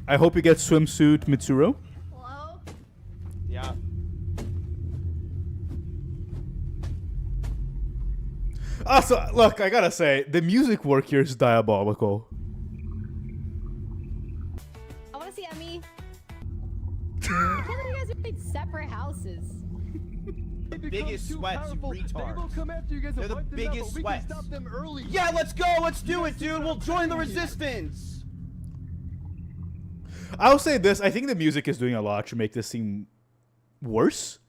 Speaker 1: I hope you get swimsuit Mitsuru.
Speaker 5: Hello?
Speaker 9: Yeah.
Speaker 1: Also, look, I gotta say, the music work here is diabolical.
Speaker 10: I want to see Emmy. I can't believe you guys made separate houses.
Speaker 9: Biggest sweats, you retard.
Speaker 3: They will come after you guys.
Speaker 9: They're the biggest sweats.
Speaker 3: We can stop them early.
Speaker 9: Yeah, let's go. Let's do it, dude. We'll join the resistance.
Speaker 1: I'll say this, I think the music is doing a lot to make this seem worse,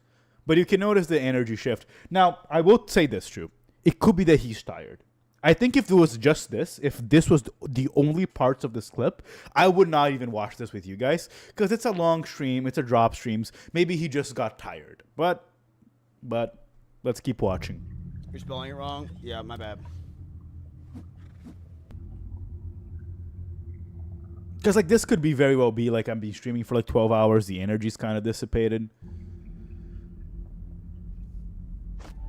Speaker 1: but you can notice the energy shift. Now, I will say this, too. It could be that he's tired. I think if it was just this, if this was the only parts of this clip, I would not even watch this with you guys, because it's a long stream, it's a drop streams. Maybe he just got tired, but let's keep watching.
Speaker 9: You're spelling it wrong? Yeah, my bad.
Speaker 1: Because, like, this could be very well be, like, I'm being streaming for, like, 12 hours. The energy's kind of dissipated.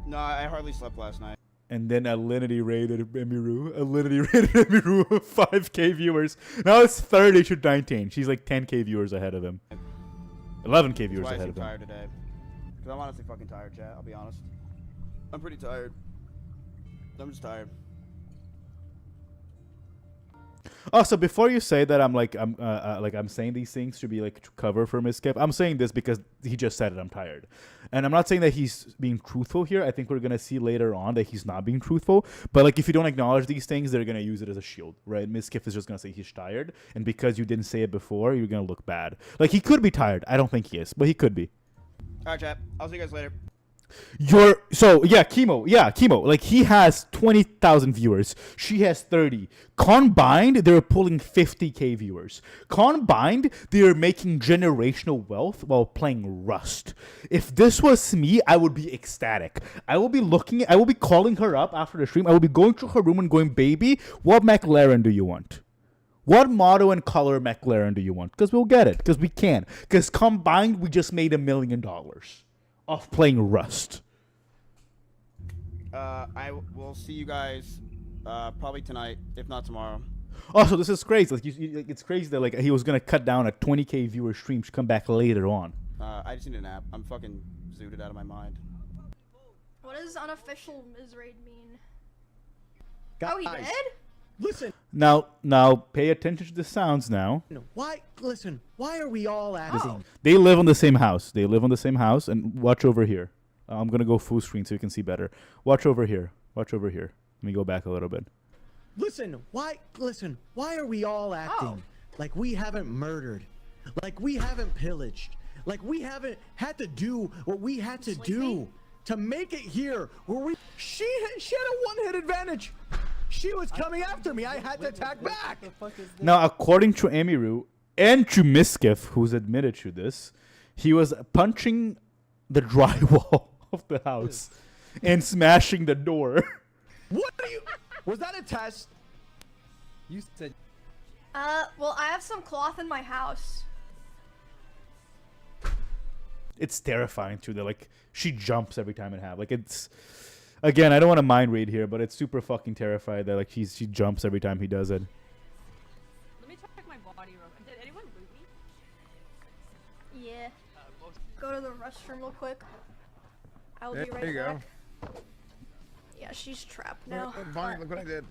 Speaker 9: No, I hardly slept last night.
Speaker 1: And then Alinity rated Emiru. 5k viewers. Now it's 30 to 19. She's, like, 10k viewers ahead of him. 11k viewers
Speaker 9: That's why
Speaker 1: ahead
Speaker 9: I
Speaker 1: of
Speaker 9: seem
Speaker 1: him.
Speaker 9: tired today. Because I'm honestly fucking tired, chat. I'll be honest. I'm pretty tired. I'm just tired.
Speaker 1: Also, before you say that I'm saying these things to be like to cover for Miskiff, I'm saying this because he just said it. I'm tired, and I'm not saying that he's being truthful here. I think we're gonna see later on that he's not being truthful. But like, if you don't acknowledge these things, they're gonna use it as a shield, right? Miskiff is just gonna say he's tired, and because you didn't say it before, you're gonna look bad. Like, he could be tired. I don't think he is, but he could be.
Speaker 9: All right, chat. I'll see you guys later.
Speaker 1: Chemo. Like he has 20,000 viewers. She has 30. Combined, they're pulling 50K viewers. Combined, they're making generational wealth while playing Rust. If this was me, I would be ecstatic. I will be calling her up after the stream. I will be going to her room and going, baby, what McLaren do you want? What motto and color McLaren do you want? Because we'll get it. Because we can. Because combined, we just made $1 million off playing Rust.
Speaker 9: I will see you guys probably tonight, if not tomorrow.
Speaker 1: Also, this is crazy. Like, it's crazy that like he was gonna cut down a 20K viewer stream to come back later on.
Speaker 9: I just need a nap. I'm fucking zooted out of my mind.
Speaker 5: What does unofficial Misraid mean?
Speaker 11: Guys,
Speaker 5: Oh, he did?
Speaker 11: Listen.
Speaker 1: Now, pay attention to the sounds now.
Speaker 11: Why? Listen. Why are we all acting?
Speaker 1: They live on the same house. And watch over here. I'm gonna go full screen so you can see better. Watch over here. Let me go back a little bit.
Speaker 11: Listen. Why? Listen. Why are we all acting like we haven't murdered, like we haven't pillaged, like we haven't had to do what we had to do to make it here? Where we? She had a one-hit advantage. She was coming after me. I had to attack back.
Speaker 1: Now, according to Emiru and to Miskiff, who's admitted to this, he was punching the drywall of the house and smashing the door.
Speaker 11: What are you? Was that a test?
Speaker 7: You said.
Speaker 5: Well, I have some cloth in my house.
Speaker 1: It's terrifying too. That like she jumps every time it happens. Like it's. Again, I don't want to mind read here, but it's super fucking terrified that like she jumps every time he does it.
Speaker 12: Let me check my body real quick. Did anyone loot me?
Speaker 5: Yeah. Go to the restroom real quick. I'll be right back.
Speaker 3: There you go.
Speaker 5: Yeah, she's trapped now.
Speaker 3: Fine, look what I did.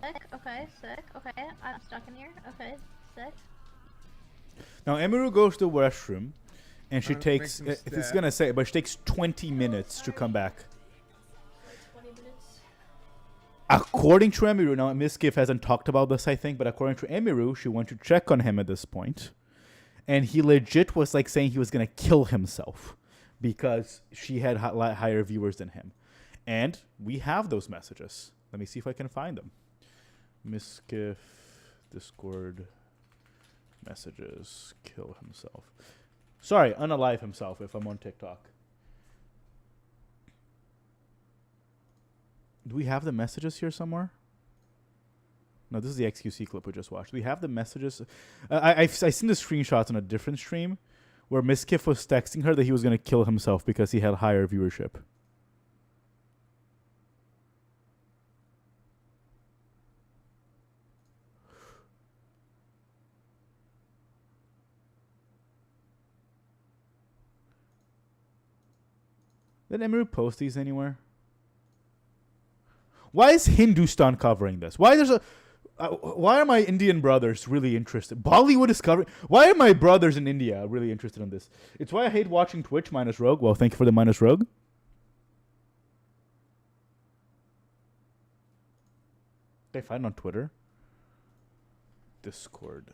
Speaker 10: Sick. Okay, sick. Okay, I'm stuck in here. Okay, sick.
Speaker 1: Now Emiru goes to the restroom, and she takes.
Speaker 3: some
Speaker 1: It's gonna say, but she takes 20 minutes to come back.
Speaker 5: 20 minutes.
Speaker 1: According to Emiru, now Miskiff hasn't talked about this, I think, but according to Emiru, she went to check on him at this point, and he legit was like saying he was gonna kill himself because she had higher viewers than him, and we have those messages. Let me see if I can find them. Miskiff, Discord, messages, kill himself. Sorry, unalive himself if I'm on TikTok. Do we have the messages here somewhere? No, this is the XQC clip we just watched. We have the messages. I've seen the screenshots on a different stream where Miskiff was texting her that he was going to kill himself because he had higher viewership. Did Emiru post these anywhere? Why is Hindustan covering this? Why are my Indian brothers really interested? Bollywood is covering. Why are my brothers in India really interested in this? It's why I hate watching Twitch minus Rogue. Well, thank you for the minus Rogue. Did I find it on Twitter? Discord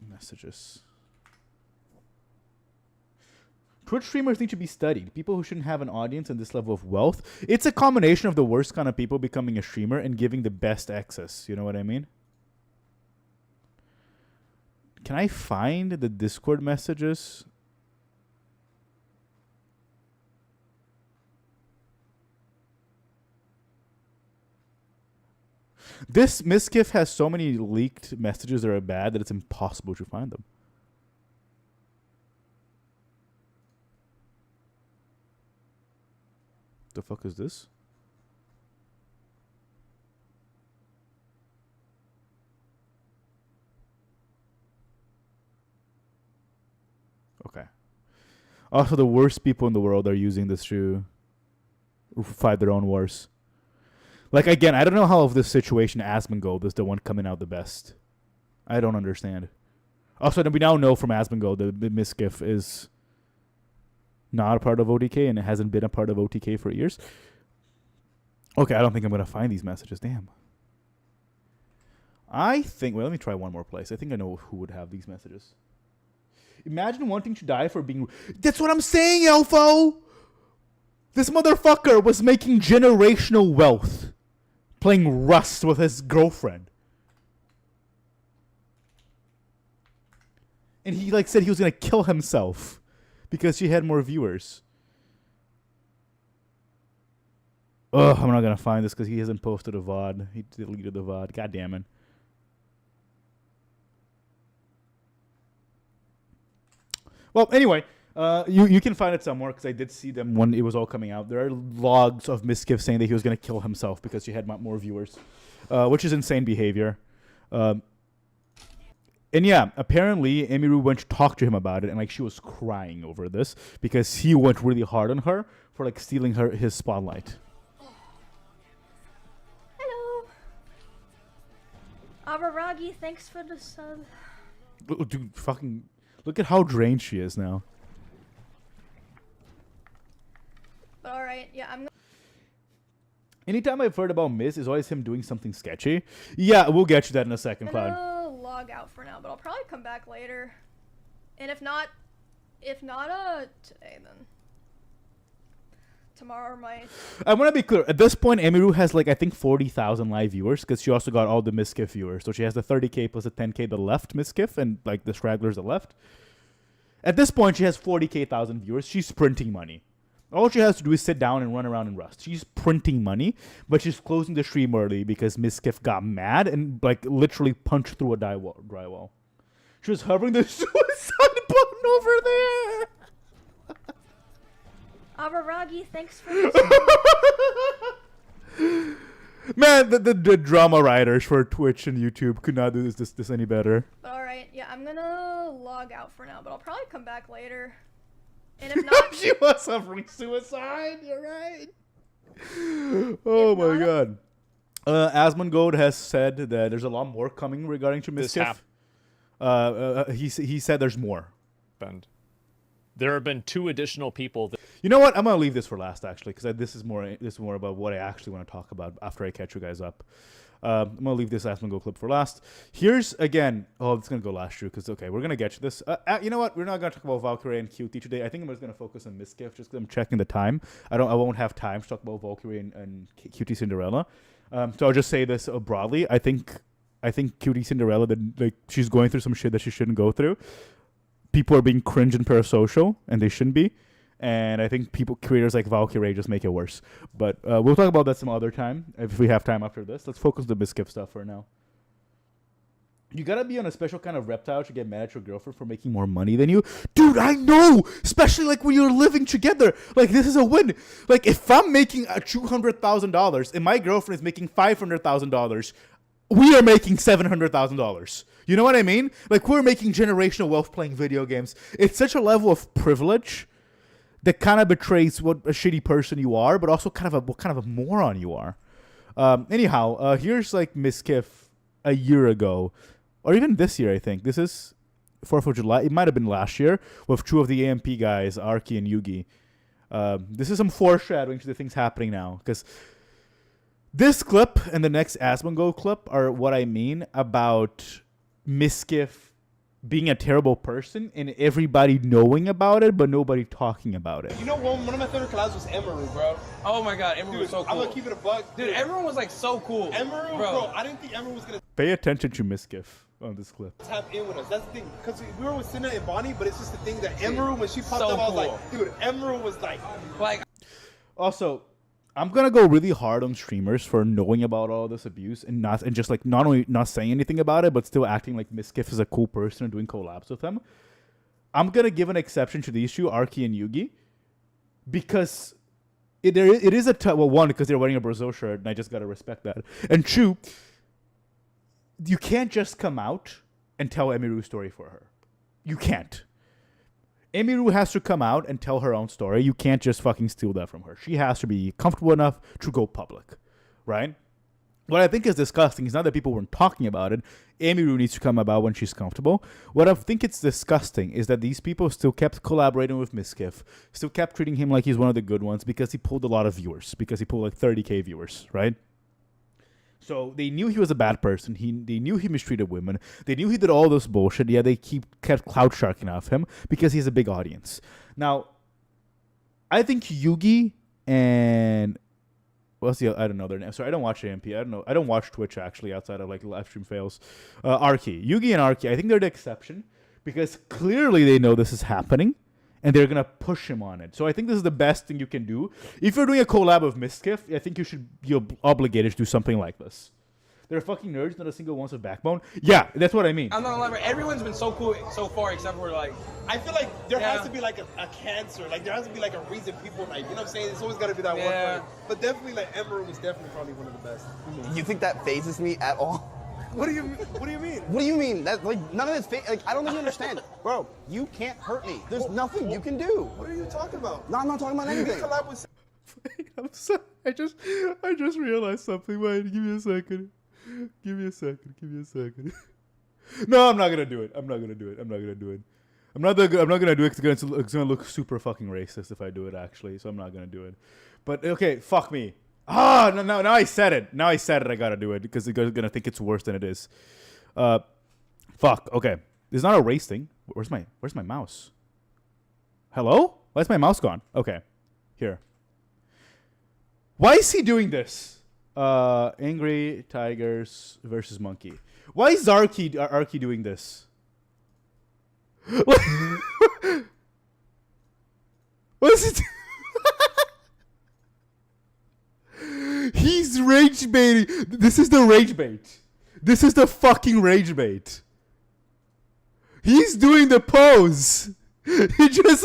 Speaker 1: messages. Twitch streamers need to be studied. People who shouldn't have an audience and this level of wealth. It's a combination of the worst kind of people becoming a streamer and giving the best access. You know what I mean? Can I find the Discord messages? This Miskiff has so many leaked messages that are bad that it's impossible to find them. The fuck is this? Okay. Also, the worst people in the world are using this to fight their own wars. Like, again, I don't know how of this situation Asmongold is the one coming out the best. I don't understand. Also, we now know from Asmongold that Miskiff is not a part of OTK and it hasn't been a part of OTK for years. Okay, I don't think I'm going to find these messages. Damn. I think... Well, let me try one more place. I think I know who would have these messages. Imagine wanting to die for being... That's what I'm saying, Elfo! This motherfucker was making generational wealth playing Rust with his girlfriend. And he like said he was gonna kill himself because she had more viewers. Ugh, I'm not gonna find this because he hasn't posted a VOD. He deleted the VOD. God damn it. Well, anyway, you can find it somewhere because I did see them when it was all coming out. There are logs of Miskiff saying that he was gonna kill himself because she had more viewers, which is insane behavior. And yeah, apparently Emiru went to talk to him about it, and like she was crying over this because he went really hard on her for like stealing his spotlight.
Speaker 5: Hello. Avaragi, thanks for the sub.
Speaker 1: Dude, fucking look at how drained she is now.
Speaker 5: But all right, yeah, I'm.
Speaker 1: Anytime I've heard about Miz, is always him doing something sketchy. Yeah, we'll get you that in a second, Cloud.
Speaker 5: I'm gonna log out for now, but I'll probably come back later. And if not today, then tomorrow might.
Speaker 1: I want to be clear. At this point, Emiru has like I think 40,000 live viewers because she also got all the Miskiff viewers. So she has the 30k plus the 10k the left Miskiff and like the stragglers the left. At this point, she has 40,000 viewers. She's printing money. All she has to do is sit down and run around in Rust. She's printing money, but she's closing the stream early because Miskiff got mad and like literally punched through a drywall. She was hovering the suicide button over there.
Speaker 5: Avaragi, thanks for.
Speaker 1: Man, the drama writers for Twitch and YouTube could not do this any better.
Speaker 5: But all right, yeah, I'm gonna log out for now, but I'll probably come back later. And if not,
Speaker 1: she was suffering suicide. You're right. Oh my god. Asmongold has said that there's a lot more coming regarding to Miskiff. He said there's more.
Speaker 13: There have been 2 additional people.
Speaker 1: You know what? I'm gonna leave this for last actually, because this is more about what I actually want to talk about after I catch you guys up. I'm gonna leave this Asmongold clip for last. Here's again. Oh, it's gonna go last year because okay, we're gonna get to this. You know what? We're not gonna talk about Valkyrie and QT today. I think I'm just gonna focus on Miskiff just because I'm checking the time. I won't have time to talk about Valkyrie and QT Cinderella. So I'll just say this broadly. I think QT Cinderella, that like she's going through some shit that she shouldn't go through. People are being cringe and parasocial, and they shouldn't be. And I think creators like Valkyrie just make it worse. But we'll talk about that some other time if we have time after this. Let's focus on the Miskiff stuff for now. You gotta be on a special kind of reptile to get mad at your girlfriend for making more money than you. Dude, I know! Especially like when you're living together. Like, this is a win. Like, if I'm making $200,000 and my girlfriend is making $500,000, we are making $700,000. You know what I mean? Like, we're making generational wealth playing video games. It's such a level of privilege that kind of betrays what a shitty person you are, but also what kind of a moron you are. Anyhow, here's like Miskiff a year ago, or even this year, I think. This is 4th of July. It might have been last year with 2 of the AMP guys, Arki and Yugi. This is some foreshadowing to the things happening now, because this clip and the next Asmongold clip are what I mean about Miskiff being a terrible person and everybody knowing about it, but nobody talking about it.
Speaker 3: You know, one of my favorite collabs was Emeru, bro.
Speaker 7: Oh my god, Emeru was so cool.
Speaker 3: I'm gonna keep it a buck.
Speaker 7: Dude, everyone was like so cool.
Speaker 3: Emeru, bro, I didn't think Emeru was gonna
Speaker 1: Pay attention to Miskiff on this clip.
Speaker 3: tap in with us. That's the thing, because we were with Cinna and Bonnie, but it's just the thing that Emeru, when she popped up, I was like, dude, Emeru was like.
Speaker 1: Also, I'm gonna go really hard on streamers for knowing about all this abuse and just like not only not saying anything about it, but still acting like Miskiff is a cool person and doing collabs with them. I'm gonna give an exception to the issue, Arki and Yugi, because it is one, because they're wearing a Brazil shirt, and I just gotta respect that. And 2, you can't just come out and tell Emiru's story for her. You can't. Emiru has to come out and tell her own story. You can't just fucking steal that from her. She has to be comfortable enough to go public, right? What I think is disgusting is not that people weren't talking about it. Emiru needs to come about when she's comfortable. What I think it's disgusting is that these people still kept collaborating with Miskiff, still kept treating him like he's one of the good ones because he pulled a lot of viewers, because he pulled like 30k viewers, right? So they knew he was a bad person. They knew he mistreated women. They knew he did all this bullshit. Yeah, they kept clout sharking off him because he has a big audience. Now, I think Yugi and what's the I don't know their name. Sorry, I don't watch AMP. I don't know. I don't watch Twitch actually outside of like live stream fails. Arky, Yugi, and Arky. I think they're the exception because clearly they know this is happening, and they're gonna push him on it. So I think this is the best thing you can do. If you're doing a collab of Miskiff, I think you should be obligated to do something like this. They're fucking nerds, not a single one's a backbone. Yeah, that's what I mean.
Speaker 3: I'm not gonna lie, everyone's been so cool so far, except for like, I feel like there has to be like a cancer, like there has to be like a reason people like, you know what I'm saying? It's always gotta be that one person. But definitely like Emerald was definitely probably one of the best.
Speaker 9: You think that phases me at all?
Speaker 3: What do you mean?
Speaker 9: What do you mean? That like none of this like I don't think you understand. Bro, you can't hurt me. There's nothing you can do.
Speaker 3: What are you talking about?
Speaker 9: No, I'm not talking about anything.
Speaker 1: I'm sorry. I just realized something. Wait, give me a second. Give me a second. No, I'm not gonna do it. I'm not gonna do it. I'm not gonna do it because it's gonna look super fucking racist if I do it actually. So I'm not gonna do it. But okay, fuck me. Ah, no, now I said it. I gotta do it because they're gonna think it's worse than it is. Fuck. Okay, it's not a race thing. Where's my mouse? Hello? Why is my mouse gone? Okay, here. Why is he doing this? Angry Tigers versus Monkey. Why is Arky doing this? What is it? He's rage baiting. This is the rage bait. This is the fucking rage bait. He's doing the pose. He just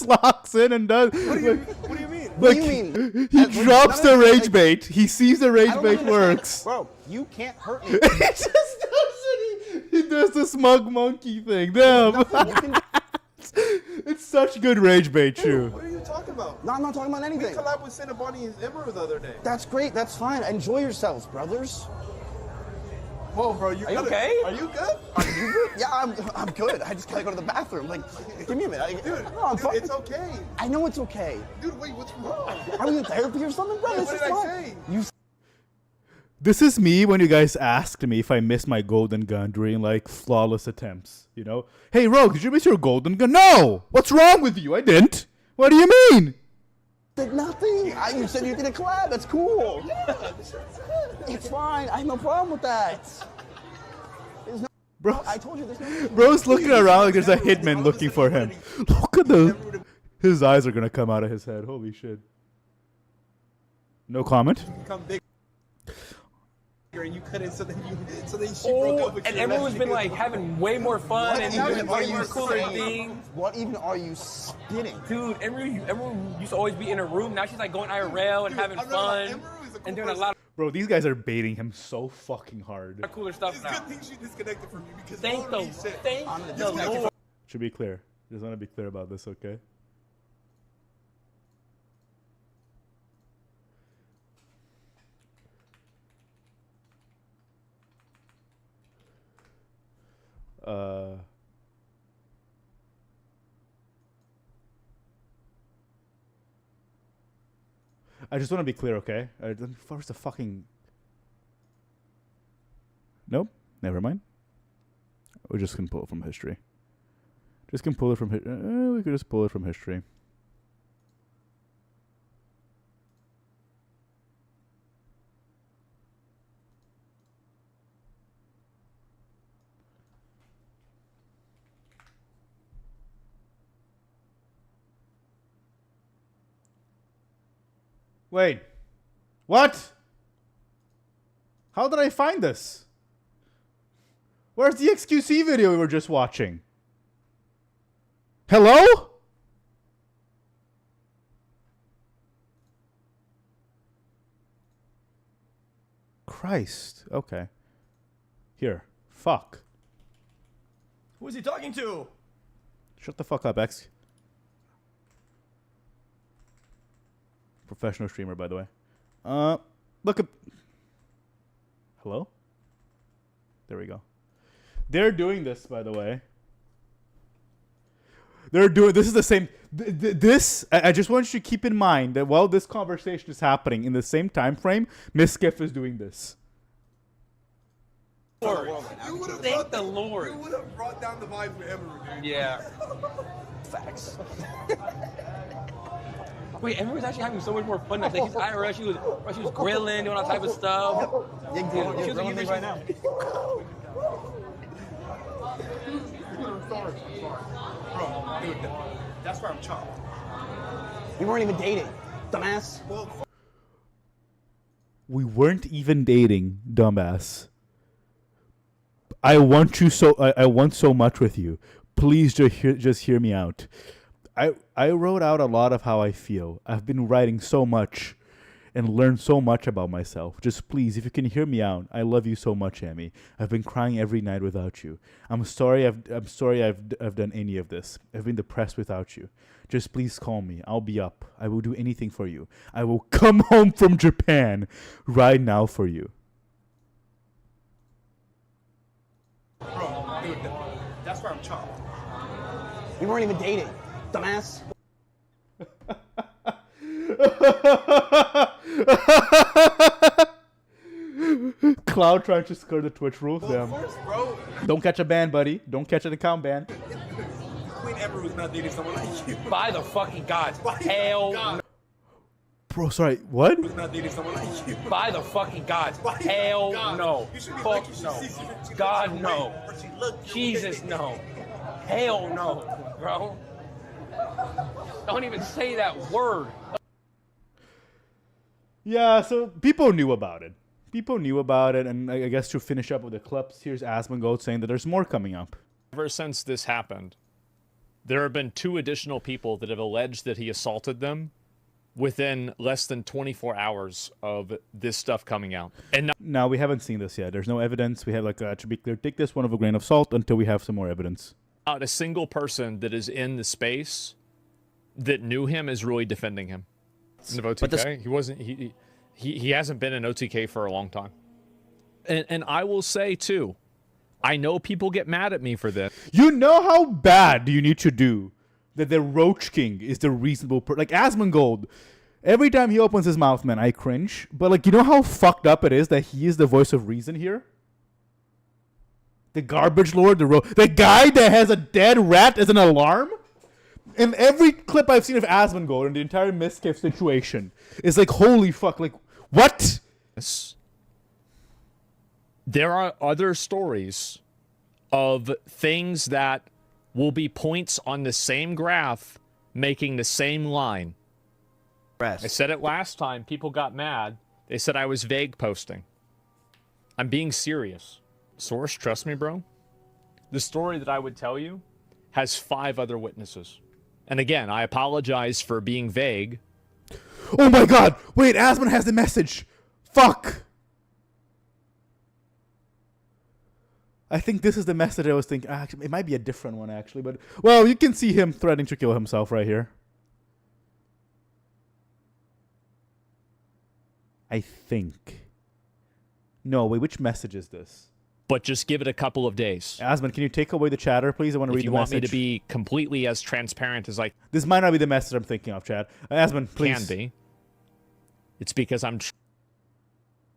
Speaker 1: locks in and does.
Speaker 3: What do you mean?
Speaker 9: What do you mean?
Speaker 1: He drops the rage bait. He sees the rage bait works.
Speaker 9: Bro, you can't hurt me.
Speaker 1: He just does it. He does the smug monkey thing. Damn. It's such good rage bait, too.
Speaker 3: What are you talking about?
Speaker 9: No, I'm not talking about anything.
Speaker 3: We collabed with Cinnaboni and Emerald the other day.
Speaker 9: That's great. That's fine. Enjoy yourselves, brothers.
Speaker 3: Whoa, bro, are you okay? Are you good?
Speaker 9: Are you good? Yeah, I'm good. I just gotta go to the bathroom. Like, give me a minute.
Speaker 3: Dude,
Speaker 9: I'm fine.
Speaker 3: it's okay.
Speaker 9: I know it's okay.
Speaker 3: Dude, wait, what's wrong?
Speaker 9: Are we in therapy or something, bro?
Speaker 3: Yeah,
Speaker 9: This
Speaker 3: what
Speaker 9: is
Speaker 3: did I
Speaker 9: fine.
Speaker 3: say?
Speaker 1: This is me when you guys asked me if I missed my golden gun during like flawless attempts. You know, hey Rogue, did you miss your golden gun? No. What's wrong with you? I didn't. What do you mean?
Speaker 9: Did nothing. You said you did a collab. That's cool. It's fine. I have no problem with that.
Speaker 1: Bro,
Speaker 9: I told you there's no.
Speaker 1: Bro's looking around like there's a hitman looking for him. Look at his eyes are gonna come out of his head. Holy shit. No comment.
Speaker 3: Become bigger and you couldn't, so then she broke up with
Speaker 7: and everyone's been like having way more fun and doing way more cooler things.
Speaker 9: What even are you spitting?
Speaker 7: Dude, everyone used to always be in a room. Now she's like going IRL and having fun and doing a lot of
Speaker 1: Bro, these guys are baiting him so fucking hard.
Speaker 7: cooler stuff now.
Speaker 3: Good thing she disconnected from you because
Speaker 7: Thank the Lord.
Speaker 1: Should be clear. Just want to be clear about this, okay? I just want to be clear, okay? First, the fucking. Nope, never mind. We just can pull it from history. We could just pull it from history. Wait. What? How did I find this? Where's the XQC video we were just watching? Hello? Christ. Okay. Here. Fuck.
Speaker 8: Who is he talking to?
Speaker 1: Shut the fuck up, X. Professional streamer, by the way. Look at. Hello? There we go. They're doing this, by the way. This is the same. I just want you to keep in mind that while this conversation is happening in the same time frame, Miskiff is doing this.
Speaker 7: Thank the Lord.
Speaker 3: You would have brought down the vibe for Emerald, dude.
Speaker 7: Yeah.
Speaker 9: Facts.
Speaker 7: Wait, everyone's actually having so much more fun. Like she's IRL, she was grilling, doing all type of stuff. She was grilling me right now.
Speaker 3: Bro, dude, that's where I'm chopped.
Speaker 9: We weren't even dating, dumbass.
Speaker 1: We weren't even dating, dumbass. I want you so. I want so much with you. Please just hear me out. I wrote out a lot of how I feel. I've been writing so much and learned so much about myself. Just please, if you can hear me out, I love you so much, Amy. I've been crying every night without you. I'm sorry I've done any of this. I've been depressed without you. Just please call me. I'll be up. I will do anything for you. I will come home from Japan right now for you.
Speaker 3: Bro, dude, that's where I'm chopped.
Speaker 9: We weren't even dating, dumbass.
Speaker 1: Cloud trying to skirt the Twitch rules.
Speaker 3: Well, of course, bro.
Speaker 1: Don't catch a ban, buddy. Don't catch an account ban.
Speaker 3: Queen Ember was not dating someone like you.
Speaker 7: By the fucking gods. Hell no.
Speaker 1: Bro, sorry, what?
Speaker 3: Was not dating someone like you.
Speaker 7: By the fucking gods. Hell no. Fuck no. God no. Jesus no. Hell no, bro. Don't even say that word.
Speaker 1: Yeah, so people knew about it. People knew about it, and I guess to finish up with the clips, here's Asmongold saying that there's more coming up.
Speaker 13: Ever since this happened, there have been 2 additional people that have alleged that he assaulted them within less than 24 hours of this stuff coming out. And
Speaker 1: now we haven't seen this yet. There's no evidence. We have, like, to be clear, take this one with a grain of salt until we have some more evidence.
Speaker 13: not a single person that is in the space that knew him is really defending him. In OTK, he wasn't. He hasn't been in OTK for a long time. And I will say too, I know people get mad at me for this.
Speaker 1: You know how bad you need to do that the Roach King is the reasonable person. Like Asmongold, every time he opens his mouth, man, I cringe. But like, you know how fucked up it is that he is the voice of reason here? The garbage lord, the guy that has a dead rat as an alarm? In every clip I've seen of Asmongold and the entire Miskiff situation is like, holy fuck, like, what?
Speaker 13: There are other stories of things that will be points on the same graph making the same line. I said it last time. People got mad. They said I was vague posting. I'm being serious. Source, trust me, bro. The story that I would tell you has 5 other witnesses. And again, I apologize for being vague.
Speaker 1: Oh my god! Wait, Asmon has the message! Fuck! I think this is the message I was thinking. Actually, it might be a different one, actually. But, well, you can see him threatening to kill himself right here. I think. No, wait, which message is this?
Speaker 13: But just give it a couple of days.
Speaker 1: Asmon, can you take away the chatter, please? I want to read the message.
Speaker 13: If you want me to be completely as transparent as I...
Speaker 1: This might not be the message I'm thinking of, Chad. Asmon, please.
Speaker 13: Can be. It's because I'm...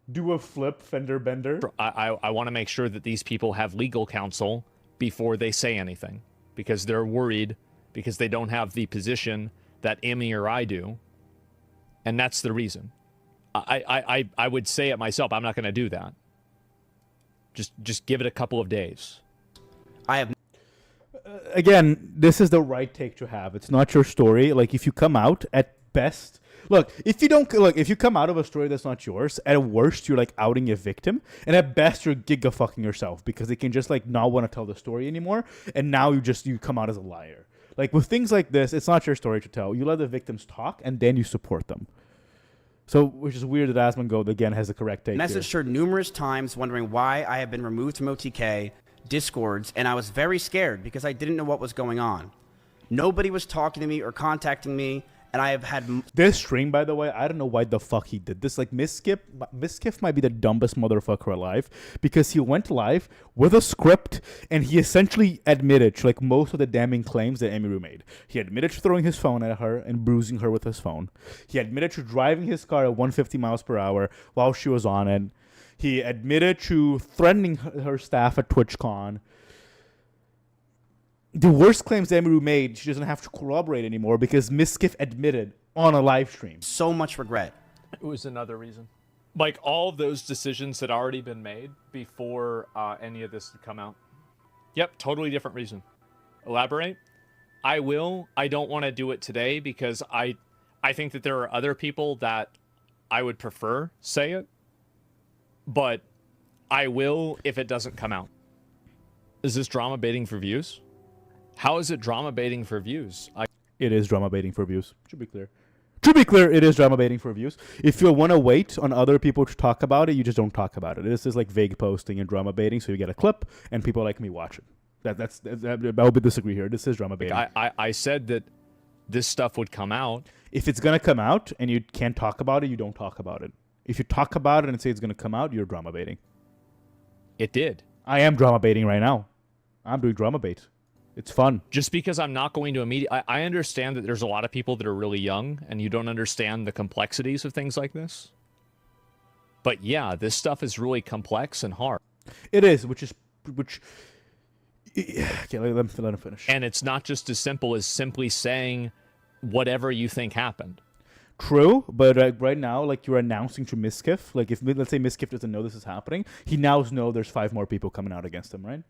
Speaker 1: Do a flip, fender bender.
Speaker 13: I want to make sure that these people have legal counsel before they say anything. Because they're worried, because they don't have the position that Emmy or I do. And that's the reason. I would say it myself. I'm not going to do that. Just give it a couple of days.
Speaker 9: I have...
Speaker 1: Again, this is the right take to have. It's not your story. Like, if you come out, at best... Look, if you come out of a story that's not yours, at worst, you're, like, outing a victim. And at best, you're giga-fucking yourself. Because they can just, like, not want to tell the story anymore. And now you come out as a liar. Like, with things like this, it's not your story to tell. You let the victims talk, and then you support them. So, which is weird that Asmongold, again, has the correct take.
Speaker 9: Messaged her numerous times wondering why I have been removed from OTK, Discords, and I was very scared because I didn't know what was going on. Nobody was talking to me or contacting me, and I have had...
Speaker 1: This stream, by the way, I don't know why the fuck he did this. Like, Miskiff might be the dumbest motherfucker alive because he went live with a script and he essentially admitted to, like, most of the damning claims that Emiru made. He admitted to throwing his phone at her and bruising her with his phone. He admitted to driving his car at 150 miles per hour while she was on it. He admitted to threatening her staff at TwitchCon. The worst claims Emiru made, she doesn't have to corroborate anymore because Miskiff admitted on a live stream.
Speaker 9: So much regret.
Speaker 13: It was another reason. Like, all of those decisions had already been made before any of this had come out. Yep, totally different reason. Elaborate? I will. I don't want to do it today because I think that there are other people that I would prefer say it. But I will if it doesn't come out. Is this drama baiting for views? How is it drama baiting for views?
Speaker 1: It is drama baiting for views. Should be clear. To be clear, it is drama baiting for views. If you want to wait on other people to talk about it, you just don't talk about it. This is like vague posting and drama baiting, so you get a clip and people like me watch it. I will disagree here. This is drama baiting.
Speaker 13: I said that this stuff would come out.
Speaker 1: If it's going to come out and you can't talk about it, you don't talk about it. If you talk about it and say it's going to come out, you're drama baiting.
Speaker 13: It did.
Speaker 1: I am drama baiting right now. I'm doing drama bait. It's fun.
Speaker 13: Just because I'm not going to immediately... I understand that there's a lot of people that are really young and you don't understand the complexities of things like this. But yeah, this stuff is really complex and hard.
Speaker 1: It is, which... Okay, let him finish.
Speaker 13: And it's not just as simple as simply saying whatever you think happened.
Speaker 1: True, but right now, like, you're announcing to Miskiff, like, if, let's say Miskiff doesn't know this is happening, he now knows there's 5 more people coming out against him, right?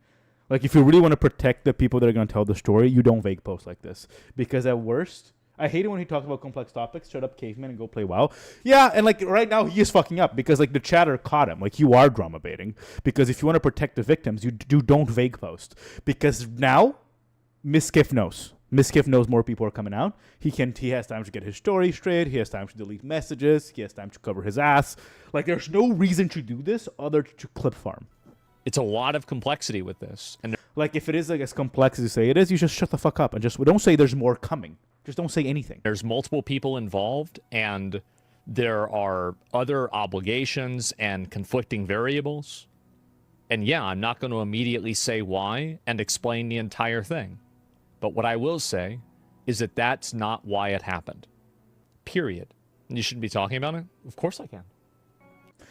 Speaker 1: Like, if you really want to protect the people that are going to tell the story, you don't vague post like this. Because at worst, I hate it when he talks about complex topics, shut up caveman and go play WoW. Yeah, and like right now he is fucking up because like the chatter caught him. Like, you are drama baiting. Because if you want to protect the victims, you don't vague post. Because now, Miskiff knows. Miskiff knows more people are coming out. He has time to get his story straight. He has time to delete messages. He has time to cover his ass. Like, there's no reason to do this other to clip farm.
Speaker 13: It's a lot of complexity with this. And
Speaker 1: like, if it is like as complex as you say it is, you just shut the fuck up and just don't say there's more coming. Just don't say anything.
Speaker 13: There's multiple people involved, and there are other obligations and conflicting variables. And yeah, I'm not going to immediately say why and explain the entire thing. But what I will say is that that's not why it happened. Period. And you shouldn't be talking about it? Of course I can.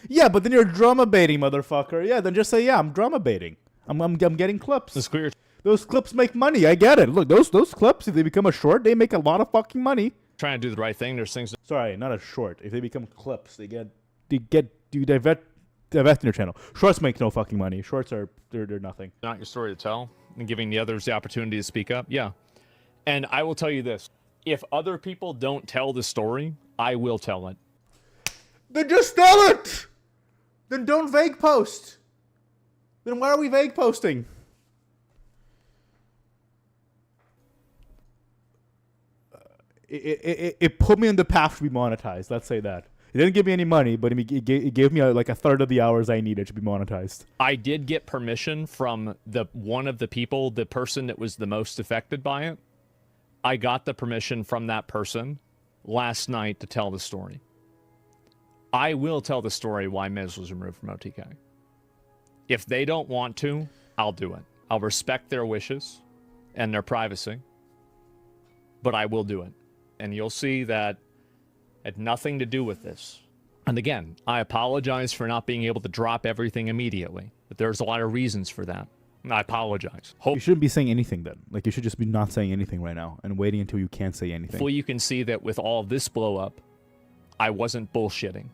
Speaker 1: Yeah, but then you're drama baiting, motherfucker. Yeah, then just say, yeah, I'm drama baiting. I'm getting clips.
Speaker 13: It's clear.
Speaker 1: Those clips make money. I get it. Look, those clips, if they become a short, they make a lot of fucking money.
Speaker 13: Trying to do the right thing. There's things.
Speaker 1: Sorry, not a short. If they become clips, you divest in your channel. Shorts make no fucking money. Shorts they're nothing.
Speaker 13: Not your story to tell, and giving the others the opportunity to speak up. Yeah, and I will tell you this: if other people don't tell the story, I will tell it.
Speaker 1: Then just tell it. Then don't vague post. Then why are we vague posting? It put me on the path to be monetized. Let's say that. It didn't give me any money, but it gave me like a third of the hours I needed to be monetized.
Speaker 13: I did get permission from one of the people, the person that was the most affected by it. I got the permission from that person last night to tell the story. I will tell the story why Miz was removed from OTK. If they don't want to, I'll do it. I'll respect their wishes and their privacy, but I will do it. And you'll see that it had nothing to do with this. And again, I apologize for not being able to drop everything immediately, but there's a lot of reasons for that. And I apologize.
Speaker 1: You shouldn't be saying anything then. Like, you should just be not saying anything right now and waiting until you can't say anything.
Speaker 13: Hopefully you can see that with all this blow up, I wasn't bullshitting.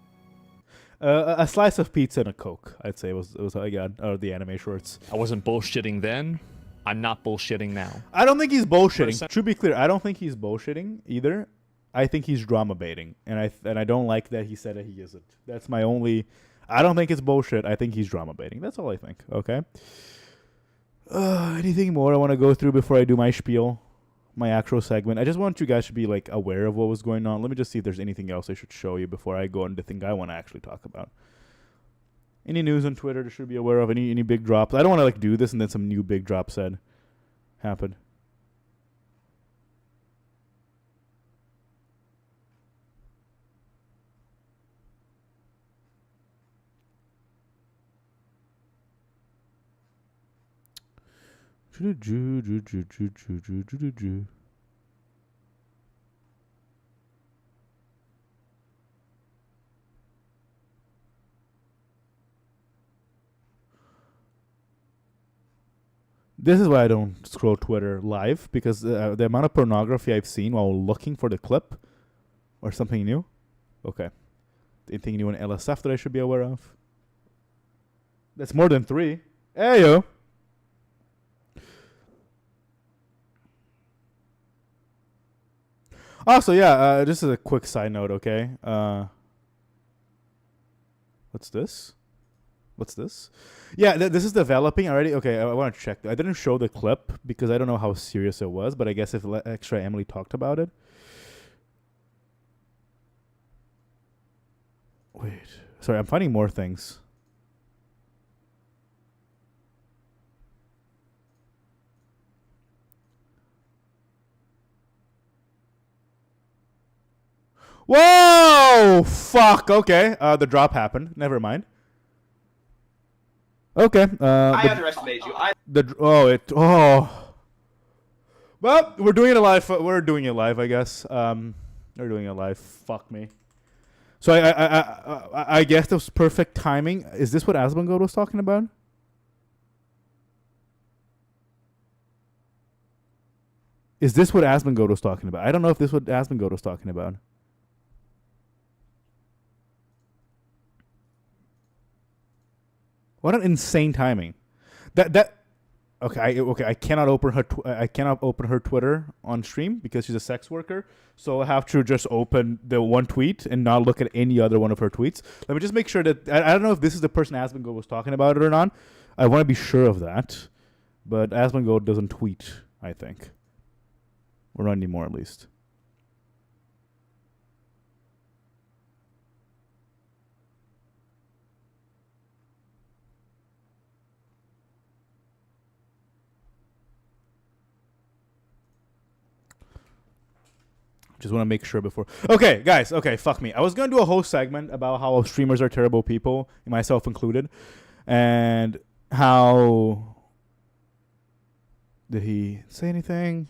Speaker 1: A slice of pizza and a Coke, I'd say, was what I got out of the anime shorts.
Speaker 13: I wasn't bullshitting then. I'm not bullshitting now.
Speaker 1: I don't think he's bullshitting. To be clear, I don't think he's bullshitting either. I think he's drama baiting, and I don't like that he said that he isn't. That's my only. I don't think it's bullshit. I think he's drama baiting. That's all I think. Okay. Anything more I want to go through before I do my spiel, my actual segment? I just want you guys to be like aware of what was going on. Let me just see if there's anything else I should show you before I go into the thing I want to actually talk about. Any news on Twitter that should be aware of? Any big drops? I don't want to like do this and then some new big drop said happen. This is why I don't scroll Twitter live, because the amount of pornography I've seen while looking for the clip Or something new? Okay. Anything new in LSF that I should be aware of? That's more than 3. Hey, yo. Also, yeah, this is a quick side note, okay? What's this? What's this? Yeah, this is developing already. Okay, I want to check. I didn't show the clip because I don't know how serious it was, but I guess if Extra Emily talked about it. Wait. Sorry, I'm finding more things. Whoa! Fuck. Okay. The drop happened. Never mind. Okay.
Speaker 8: I underestimated you.
Speaker 1: Well, we're doing it live. We're doing it live, I guess. We're doing it live. Fuck me. So I guess that was perfect timing. Is this what Asmongold was talking about? Is this what Asmongold was talking about? I don't know if this is what Asmongold was talking about. What an insane timing. I cannot open her. I cannot open her Twitter on stream because she's a sex worker. So I have to just open the one tweet and not look at any other one of her tweets. Let me just make sure that I don't know if this is the person Asmongold was talking about it or not. I want to be sure of that. But Asmongold doesn't tweet, I think, or not anymore at least. Just want to make sure before. Okay, guys. Okay, fuck me. I was going to do a whole segment about how streamers are terrible people, myself included. And how... Did he say anything?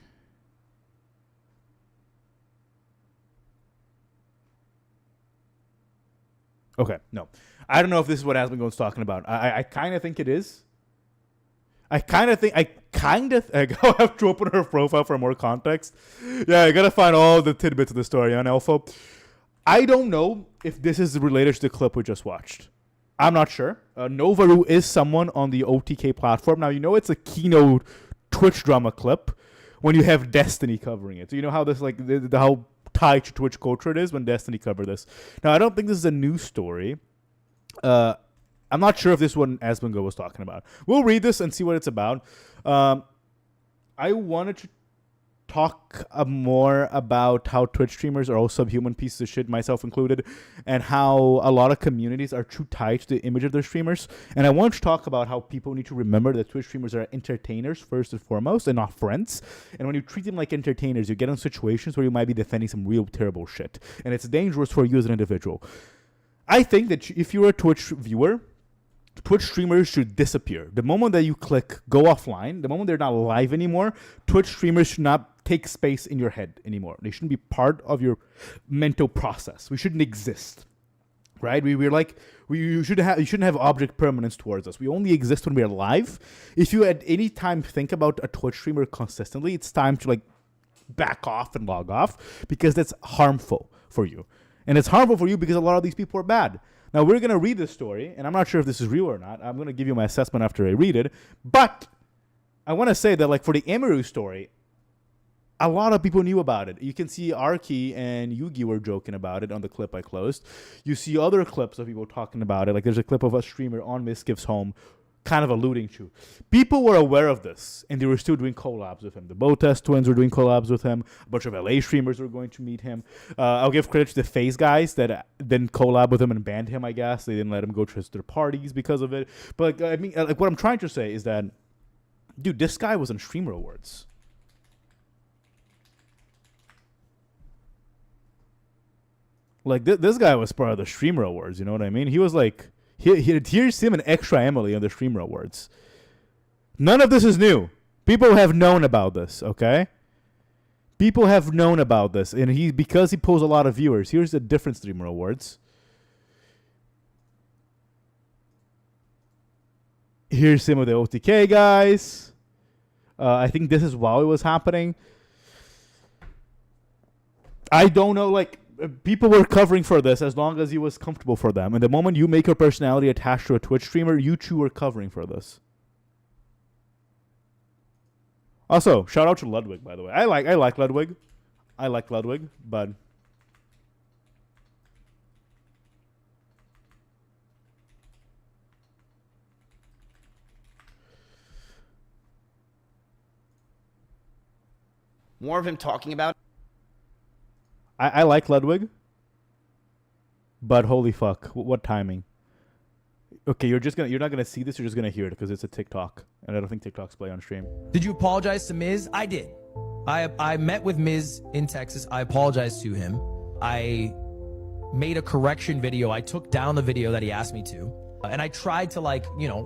Speaker 1: Okay, no. I don't know if this is what Asmongold's talking about. I kind of think it is. I have to open her profile for more context. Yeah, I gotta find all the tidbits of the story on Alpha. I don't know if this is related to the clip we just watched. I'm not sure. Novaru is someone on the OTK platform. Now, you know it's a keynote Twitch drama clip when you have Destiny covering it. So you know how this, like, how tied to Twitch culture it is when Destiny covered this. Now, I don't think this is a new story. I'm not sure if this is what Asmongold was talking about. We'll read this and see what it's about. I wanted to talk more about how Twitch streamers are all subhuman pieces of shit, myself included, and how a lot of communities are too tied to the image of their streamers. And I want to talk about how people need to remember that Twitch streamers are entertainers first and foremost and not friends. And when you treat them like entertainers, you get in situations where you might be defending some real terrible shit. And it's dangerous for you as an individual. I think that if you're a Twitch viewer, Twitch streamers should disappear. The moment that you click go offline, the moment they're not live anymore, Twitch streamers should not take space in your head anymore. They shouldn't be part of your mental process. We shouldn't exist, right? You shouldn't have object permanence towards us. We only exist when we're live. If you at any time think about a Twitch streamer consistently, it's time to back off and log off because that's harmful for you. And it's harmful for you because a lot of these people are bad. Now, we're going to read this story, and I'm not sure if this is real or not. I'm going to give you my assessment after I read it. But I want to say that, for the Emiru story, a lot of people knew about it. You can see Arki and Yugi were joking about it on the clip I closed. You see other clips of people talking about it. There's a clip of a streamer on Miskiff's home kind of alluding to. People were aware of this, and they were still doing collabs with him. The Botas twins were doing collabs with him. A bunch of LA streamers were going to meet him. I'll give credit to the FaZe guys that didn't collab with him and banned him, I guess. They didn't let him go to their parties because of it. But, what I'm trying to say is that, dude, this guy was on Streamer Awards. This guy was part of the Streamer Awards, you know what I mean? He was here's him and Extra Emily on the Streamer Awards. None of this is new. People have known about this, okay? People have known about this. And because he pulls a lot of viewers. Here's the different Streamer Awards. Here's him with the OTK guys. I think this is while it was happening. I don't know, people were covering for this as long as it was comfortable for them. And the moment you make your personality attached to a Twitch streamer, you too are covering for this. Also, shout out to Ludwig, by the way. I like Ludwig. I like Ludwig, but
Speaker 9: more of him talking about.
Speaker 1: I like Ludwig, but holy fuck, what timing? Okay, you're not gonna see this. You're just gonna hear it because it's a TikTok, and I don't think TikToks play on stream.
Speaker 14: Did you apologize to Miz? I did. I met with Miz in Texas. I apologized to him. I made a correction video. I took down the video that he asked me to, and I tried to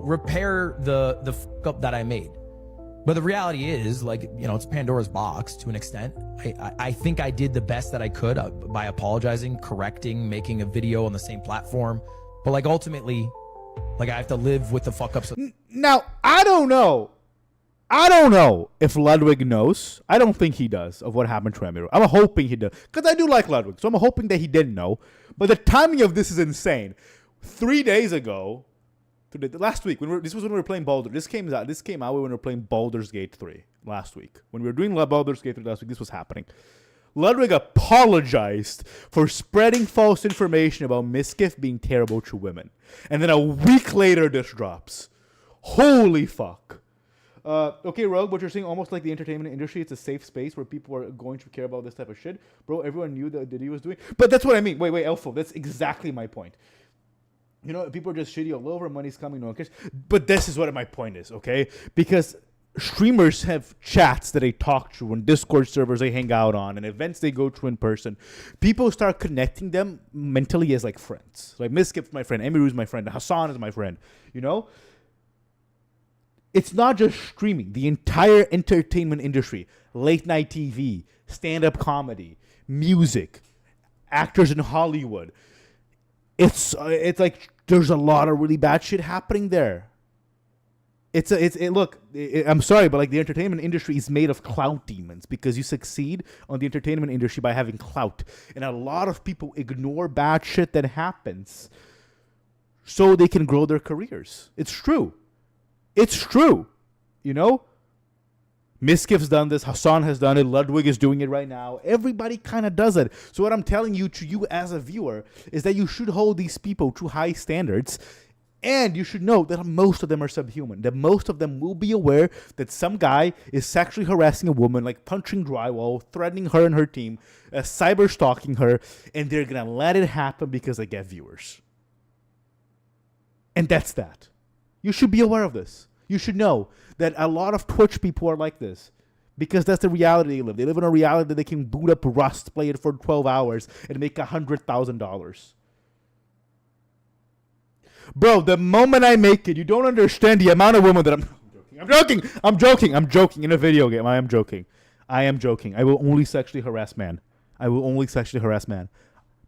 Speaker 14: repair the fuck up that I made. But the reality is, it's Pandora's box to an extent. I think I did the best that I could by apologizing, correcting, making a video on the same platform. But ultimately, I have to live with the fuck ups.
Speaker 1: Now, I don't know if Ludwig knows. I don't think he does of what happened to Emiru. I'm hoping he does, because I do like Ludwig. So I'm hoping that he didn't know. But the timing of this is insane. 3 days ago, last week, this was when we were playing Baldur. This came out when we were playing Baldur's Gate 3 last week. When we were doing Baldur's Gate 3 last week, this was happening. Ludwig apologized for spreading false information about Miskiff being terrible to women. And then a week later, this drops. Holy fuck. Okay, Rogue, what you're saying, almost like the entertainment industry, it's a safe space where people are going to care about this type of shit. Bro, everyone knew that he was doing. But that's what I mean. Wait, Elfo, that's exactly my point. People are just shitty all over, money's coming, no one cares. But this is what my point is, okay? Because streamers have chats that they talk to and Discord servers they hang out on and events they go to in person. People start connecting them mentally as friends. Miskip's my friend, Emiru's my friend, Hassan is my friend, It's not just streaming. The entire entertainment industry, late night TV, stand-up comedy, music, actors in Hollywood. It's there's a lot of really bad shit happening there. Look, I'm sorry, but the entertainment industry is made of clout demons because you succeed on the entertainment industry by having clout. And a lot of people ignore bad shit that happens so they can grow their careers. It's true. Miskiff's done this. Hassan has done it. Ludwig is doing it right now. Everybody kind of does it. So what I'm telling you to you as a viewer is that you should hold these people to high standards. And you should know that most of them are subhuman. That most of them will be aware that some guy is sexually harassing a woman, punching drywall, threatening her and her team, cyber stalking her, and they're going to let it happen because they get viewers. And that's that. You should be aware of this. You should know that a lot of Twitch people are like this because that's the reality they live. They live in a reality that they can boot up Rust, play it for 12 hours, and make $100,000. Bro, the moment I make it, you don't understand the amount of women that I'm joking in a video game. I am joking. I will only sexually harass man.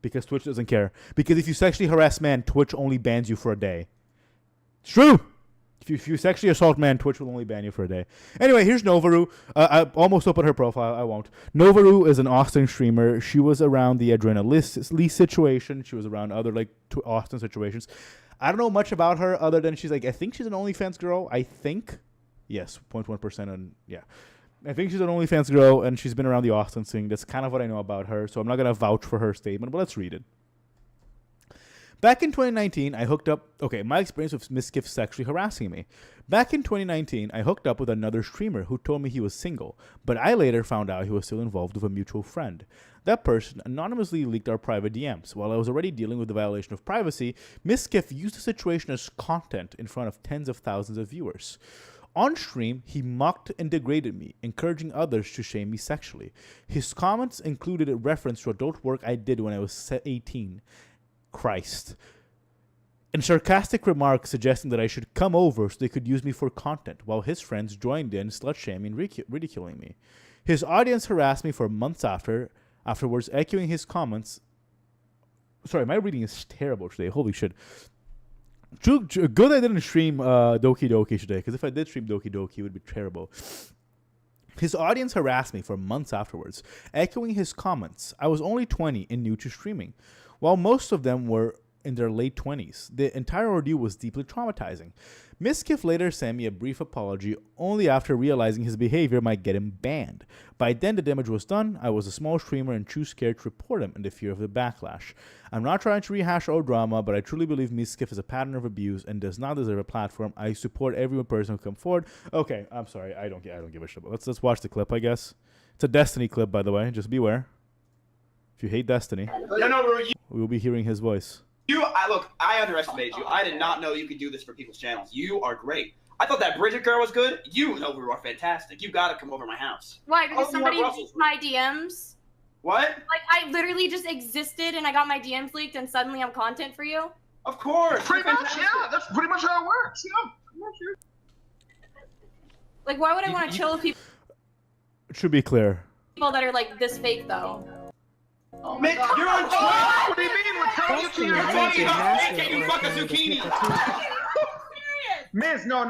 Speaker 1: Because Twitch doesn't care. Because if you sexually harass man, Twitch only bans you for a day. It's true. If you sexually assault man, Twitch will only ban you for a day. Anyway, here's Novaru. I almost opened her profile. I won't. Novaru is an Austin streamer. She was around the Adrena Lee situation. She was around other Austin situations. I don't know much about her other than she's I think she's an OnlyFans girl. I think. Yes, 0.1% and yeah. I think she's an OnlyFans girl and she's been around the Austin scene. That's kind of what I know about her. So I'm not going to vouch for her statement, but let's read it. Back in 2019, I hooked up... Okay, my experience with Miskiff sexually harassing me. Back in 2019, I hooked up with another streamer who told me he was single, but I later found out he was still involved with a mutual friend. That person anonymously leaked our private DMs. While I was already dealing with the violation of privacy, Miskiff used the situation as content in front of tens of thousands of viewers. On stream, he mocked and degraded me, encouraging others to shame me sexually. His comments included a reference to adult work I did when I was 18. Christ. And sarcastic remarks suggesting that I should come over so they could use me for content, while his friends joined in slut-shaming and ridiculing me. His audience harassed me for months afterwards, echoing his comments. Sorry, my reading is terrible today. Holy shit. Good I didn't stream Doki Doki today, because if I did stream Doki Doki, it would be terrible. His audience harassed me for months afterwards, echoing his comments. I was only 20 and new to streaming, while most of them were in their late 20s. The entire ordeal was deeply traumatizing. Miskiff later sent me a brief apology only after realizing his behavior might get him banned. By then the damage was done. I was a small streamer and too scared to report him in the fear of the backlash. I'm not trying to rehash old drama, but I truly believe Miskiff is a pattern of abuse and does not deserve a platform. I support every person who come forward. Okay, I'm sorry. I don't give a shit. Let's watch the clip, I guess. It's a Destiny clip, by the way. Just beware. If you hate Destiny, we will be hearing his voice.
Speaker 15: Look, I underestimated you. I did not know you could do this for people's channels. You are great. I thought that Bridget girl was good. You are fantastic. You gotta come over my house.
Speaker 16: Why? Because somebody leaked my DMs?
Speaker 15: What?
Speaker 16: Like, I literally just existed and I got my DMs leaked and suddenly I'm content for you?
Speaker 15: Of course.
Speaker 17: Pretty much, yeah. That's pretty much how it works. Yeah.
Speaker 16: Like, why would I want to chill with people
Speaker 1: It should be clear.
Speaker 16: that are, like, this fake, though?
Speaker 15: Oh my God. You're on Twitch!
Speaker 17: What do you mean? We're telling you to your
Speaker 15: Can you fuck a zucchini?
Speaker 17: Miz, no.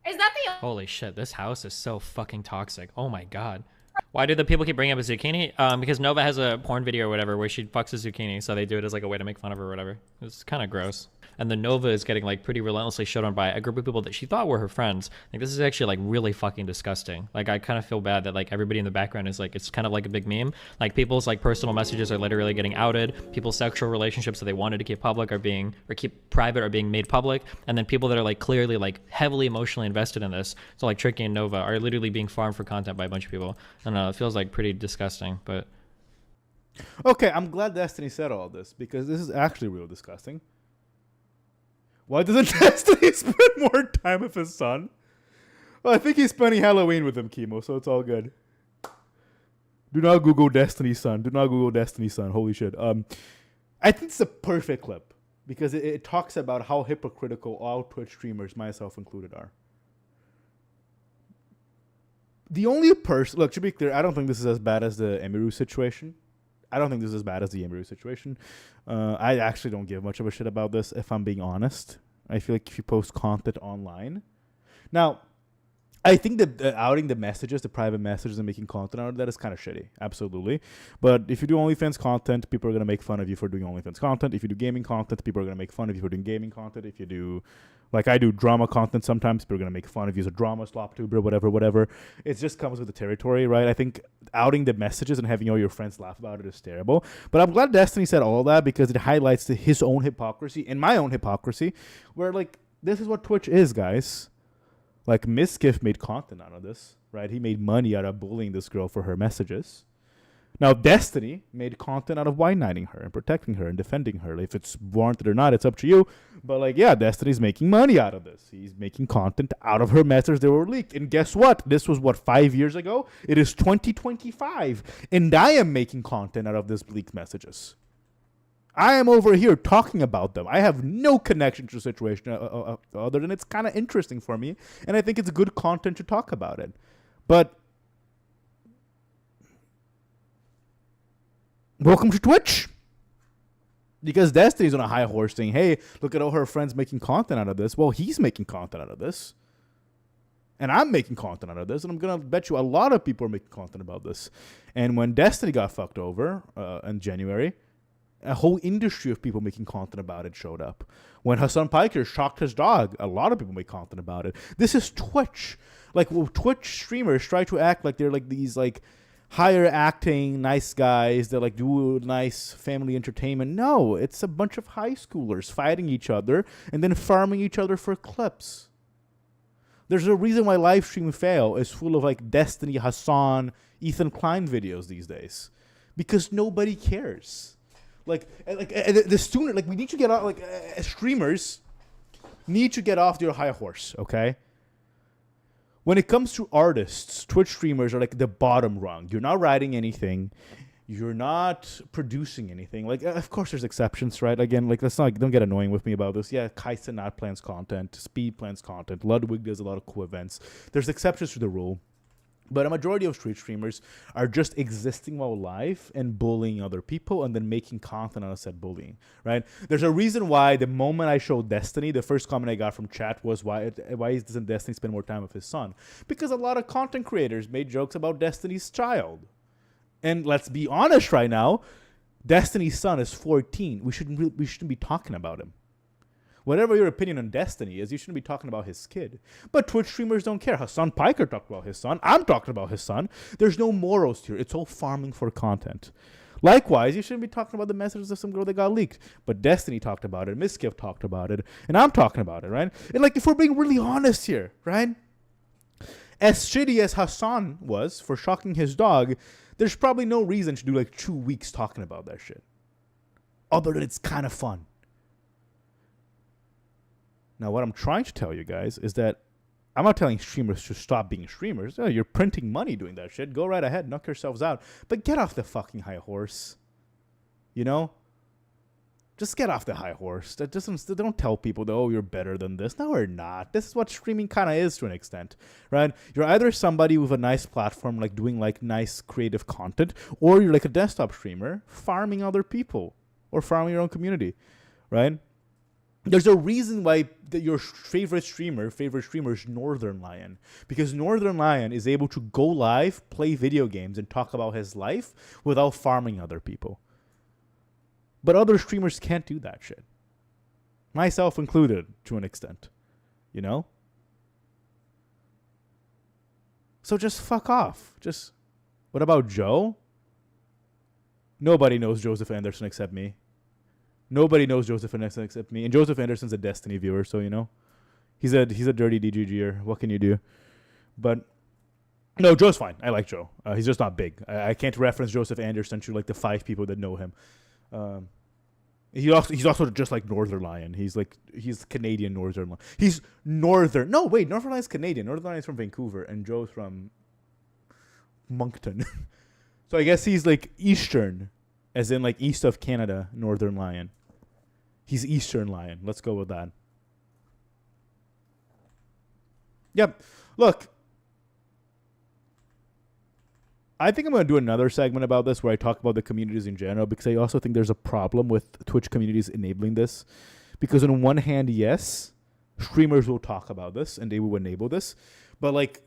Speaker 16: Is that the...
Speaker 18: Holy shit, this house is so fucking toxic. Oh my god. Why do the people keep bringing up a zucchini? Because Nova has a porn video or whatever where she fucks a zucchini, so they do it as like a way to make fun of her or whatever. It's kind of gross. And the Nova is getting like pretty relentlessly shit on by a group of people that she thought were her friends. Like, this is actually like really fucking disgusting. Like, I kind of feel bad that like everybody in the background is like, it's kind of like a big meme. Like, people's like personal messages are literally getting outed. People's sexual relationships that they wanted to keep public are being, or keep private, are being made public. And then people that are like clearly like heavily emotionally invested in this, so like Tricky and Nova, are literally being farmed for content by a bunch of people. I don't know, it feels like pretty disgusting, but...
Speaker 1: Okay, I'm glad Destiny said all this, because this is actually real disgusting. Why doesn't Destiny spend more time with his son? Well, I think he's spending Halloween with him, Chemo, so it's all good. Do not Google Destiny's son. Do not Google Destiny's son. Holy shit. I think it's a perfect clip, because it talks about how hypocritical all Twitch streamers, myself included, are. The only person... Look, to be clear, I don't think this is as bad as the Emiru situation. I actually don't give much of a shit about this, if I'm being honest. I feel like if you post content online... Now, I think that outing the messages, the private messages, and making content out of that is kind of shitty. Absolutely. But if you do OnlyFans content, people are going to make fun of you for doing OnlyFans content. If you do gaming content, people are going to make fun of you for doing gaming content. If you do... Like, I do drama content sometimes. People are going to make fun of you as a drama slop tuber, whatever. It just comes with the territory, right? I think outing the messages and having all your friends laugh about it is terrible. But I'm glad Destiny said all that, because it highlights his own hypocrisy and my own hypocrisy, where, like, this is what Twitch is, guys. Like, Miskiff made content out of this, right? He made money out of bullying this girl for her messages. Now, Destiny made content out of white-knighting her and protecting her and defending her. If it's warranted or not, it's up to you. But, like, yeah, Destiny's making money out of this. He's making content out of her messages that were leaked. And guess what? This was, 5 years ago? It is 2025. And I am making content out of these leaked messages. I am over here talking about them. I have no connection to the situation other than it's kind of interesting for me. And I think it's good content to talk about it. But... welcome to Twitch. Because Destiny's on a high horse saying, hey, look at all her friends making content out of this. Well, he's making content out of this. And I'm making content out of this. And I'm going to bet you a lot of people are making content about this. And when Destiny got fucked over in January, a whole industry of people making content about it showed up. When Hassan Piker shocked his dog, a lot of people make content about it. This is Twitch. Like, well, Twitch streamers try to act like they're like these, like, higher acting nice guys that like do nice family entertainment. No, it's a bunch of high schoolers fighting each other and then farming each other for clips. There's a reason why Livestream Fail is full of like Destiny, Hassan, Ethan Klein videos these days, because nobody cares. Like the student, like we need to get off, like streamers need to get off their high horse, okay? When it comes to artists, Twitch streamers are like the bottom rung. You're not writing anything. You're not producing anything. Like, of course, there's exceptions, right? Again, like, don't get annoying with me about this. Yeah, Kaisen not plans content. Speed plans content. Ludwig does a lot of cool events. There's exceptions to the rule. But a majority of street streamers are just existing while live and bullying other people and then making content on said bullying, right? There's a reason why the moment I showed Destiny, the first comment I got from chat was, why doesn't Destiny spend more time with his son? Because a lot of content creators made jokes about Destiny's child. And let's be honest right now, Destiny's son is 14. We shouldn't be talking about him. Whatever your opinion on Destiny is, you shouldn't be talking about his kid. But Twitch streamers don't care. Hassan Piker talked about his son. I'm talking about his son. There's no morals here. It's all farming for content. Likewise, you shouldn't be talking about the messages of some girl that got leaked. But Destiny talked about it. Miskiff talked about it. And I'm talking about it, right? And like, if we're being really honest here, right? As shitty as Hassan was for shocking his dog, there's probably no reason to do like 2 weeks talking about that shit. Other than it's kind of fun. Now, what I'm trying to tell you guys is that I'm not telling streamers to stop being streamers. Oh, you're printing money doing that shit. Go right ahead, knock yourselves out. But get off the fucking high horse. You know? Just get off the high horse. Don't tell people that, oh, you're better than this. No, we're not. This is what streaming kind of is to an extent, right? You're either somebody with a nice platform, like doing like nice creative content, or you're like a desktop streamer farming other people or farming your own community, right? There's a reason why your favorite streamer is Northern Lion. Because Northern Lion is able to go live, play video games, and talk about his life without farming other people. But other streamers can't do that shit. Myself included, to an extent. You know? So just fuck off. What about Joe? Nobody knows Joseph Anderson except me. Nobody knows Joseph Anderson except me. And Joseph Anderson's a Destiny viewer, so, you know. He's a dirty DGGer. What can you do? But, no, Joe's fine. I like Joe. He's just not big. I can't reference Joseph Anderson to, like, the 5 people that know him. He's also just like Northern Lion. He's Canadian Northern Lion. He's Northern. No, wait. Northern Lion's Canadian. Northern Lion's from Vancouver. And Joe's from Moncton. So I guess he's, like, Eastern. As in, like, east of Canada, Northern Lion. He's Eastern Lion. Let's go with that. Yep. Look. I think I'm going to do another segment about this where I talk about the communities in general, because I also think there's a problem with Twitch communities enabling this. Because on one hand, yes, streamers will talk about this and they will enable this. But, like,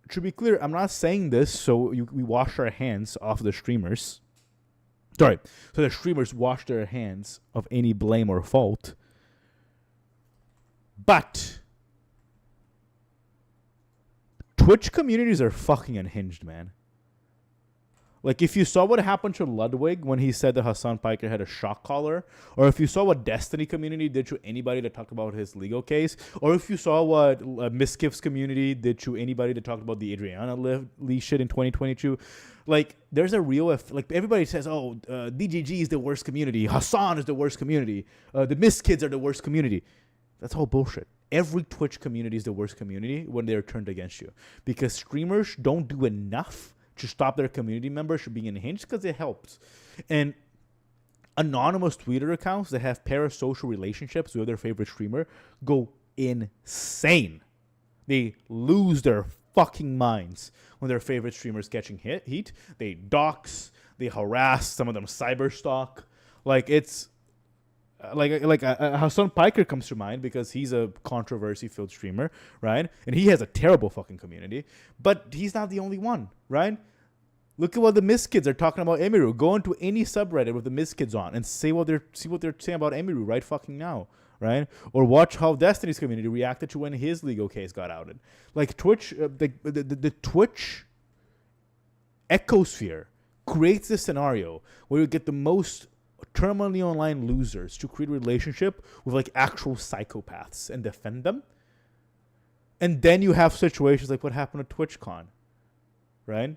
Speaker 1: to be clear, I'm not saying this so we wash our hands off the streamers. Sorry. So the streamers wash their hands of any blame or fault. But Twitch communities are fucking unhinged, man. Like, if you saw what happened to Ludwig when he said that Hassan Piker had a shock collar, or if you saw what Destiny community did to anybody that talked about his legal case, or if you saw what Miskiff's community did to anybody that talked about the Adriana Lee shit in 2022, like, there's a real... like, everybody says, oh, DGG is the worst community, Hassan is the worst community, the Miskids are the worst community. That's all bullshit. Every Twitch community is the worst community when they're turned against you. Because streamers don't do enough to stop their community members from being unhinged, because it helps. And anonymous Twitter accounts that have parasocial relationships with their favorite streamer go insane. They lose their fucking minds when their favorite streamer's catching heat. They dox, they harass, some of them cyberstalk. Like, it's... Hassan Piker comes to mind because he's a controversy-filled streamer, right? And he has a terrible fucking community. But he's not the only one, right? Look at what the Miskids are talking about Emiru. Go into any subreddit with the Miskids on and see what they're saying about Emiru right fucking now, right? Or watch how Destiny's community reacted to when his legal case got outed. Like, Twitch, the Twitch ecosphere creates this scenario where you get the most terminally online losers to create a relationship with, like, actual psychopaths and defend them. And then you have situations like what happened at TwitchCon, right?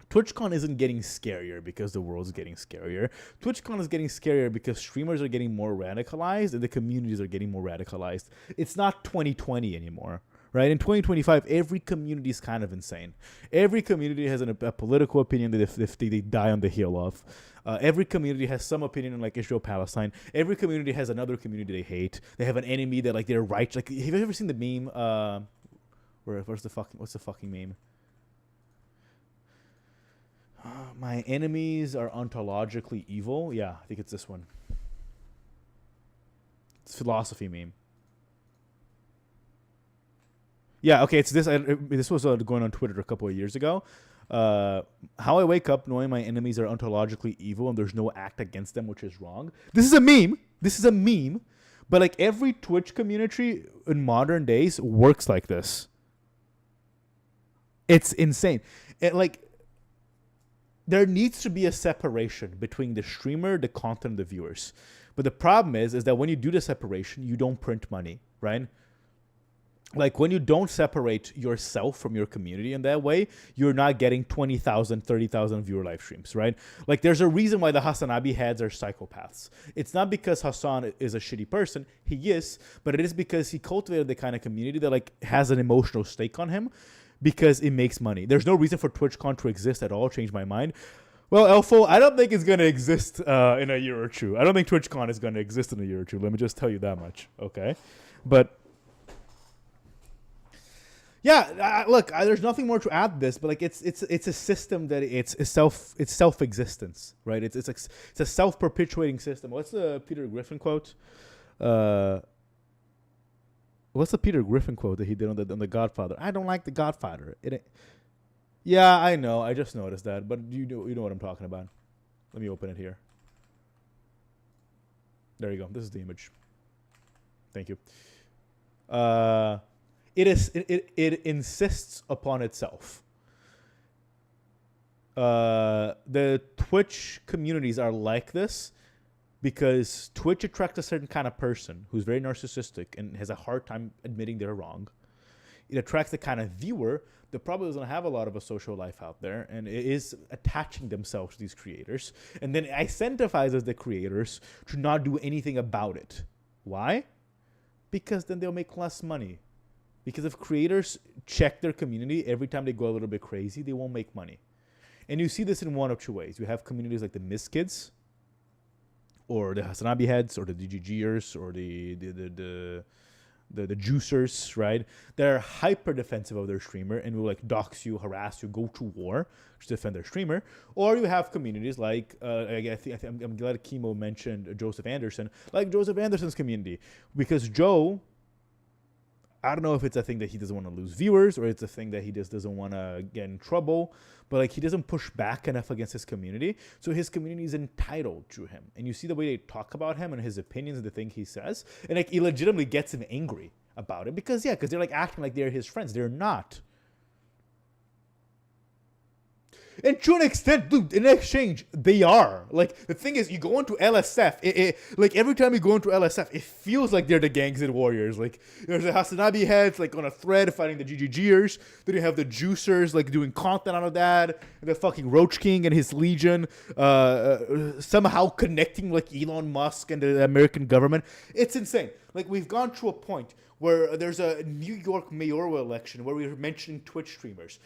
Speaker 1: TwitchCon isn't getting scarier because the world's getting scarier. TwitchCon is getting scarier because streamers are getting more radicalized and the communities are getting more radicalized. It's not 2020 anymore, right? In 2025, every community is kind of insane. Every community has a political opinion that if they die on the heel of. Every community has some opinion on, like, Israel-Palestine. Every community has another community they hate. They have an enemy that, like, they're right. Like, have you ever seen the meme? what's the fucking meme? My enemies are ontologically evil. Yeah, I think it's this one. It's a philosophy meme. Yeah, okay, it's this. This was going on Twitter a couple of years ago. How I wake up knowing my enemies are ontologically evil and there's no act against them, which is wrong. This is a meme. But like every Twitch community in modern days works like this. It's insane. There needs to be a separation between the streamer, the content, and the viewers. But the problem is that when you do the separation, you don't print money, right? Like when you don't separate yourself from your community in that way, you're not getting 20,000, 30,000 viewer live streams, right? Like there's a reason why the Hasanabi heads are psychopaths. It's not because Hassan is a shitty person. He is, but it is because he cultivated the kind of community that like has an emotional stake on him because it makes money. There's no reason for TwitchCon to exist at all. Change my mind. Well, Elfo, I don't think it's going to exist in a year or two. I don't think TwitchCon is going to exist in a year or two. Let me just tell you that much, okay? But yeah, look, there's nothing more to add to this, but like it's a system that it's self-existence, right? It's a self-perpetuating system. What's the Peter Griffin quote? What's the Peter Griffin quote that he did on the Godfather? I don't like the Godfather. Yeah, I know. I just noticed that, but you know what I'm talking about. Let me open it here. There you go. This is the image. Thank you. It insists upon itself. The Twitch communities are like this because Twitch attracts a certain kind of person who's very narcissistic and has a hard time admitting they're wrong. It attracts the kind of viewer that probably doesn't have a lot of a social life out there and it is attaching themselves to these creators. And then it incentivizes the creators to not do anything about it. Why? Because then they'll make less money. Because if creators check their community every time they go a little bit crazy, they won't make money. And you see this in one of two ways. You have communities like the Miss Kids, or the Hasanabi heads, or the DGGers, or the juicers, right? They're hyper defensive of their streamer and will like dox you, harass you, go to war to defend their streamer. Or you have communities like I'm glad Kimo mentioned Joseph Anderson, like Joseph Anderson's community, because Joe, I don't know if it's a thing that he doesn't want to lose viewers or it's a thing that he just doesn't want to get in trouble, but like he doesn't push back enough against his community. So his community is entitled to him. And you see the way they talk about him and his opinions and the thing he says. And like it legitimately gets him angry about it because they're like acting like they're his friends. They're not. And to an extent, dude, in exchange, they are. Like, the thing is, you go into LSF, like, every time you go into LSF, it feels like they're the Gangsid Warriors. Like, there's the Hasanabi heads, like, on a thread fighting the GGGers. Then you have the Juicers, like, doing content out of that. And the fucking Roach King and his Legion somehow connecting, like, Elon Musk and the American government. It's insane. Like, we've gone to a point where there's a New York mayoral election where we're mentioning Twitch streamers.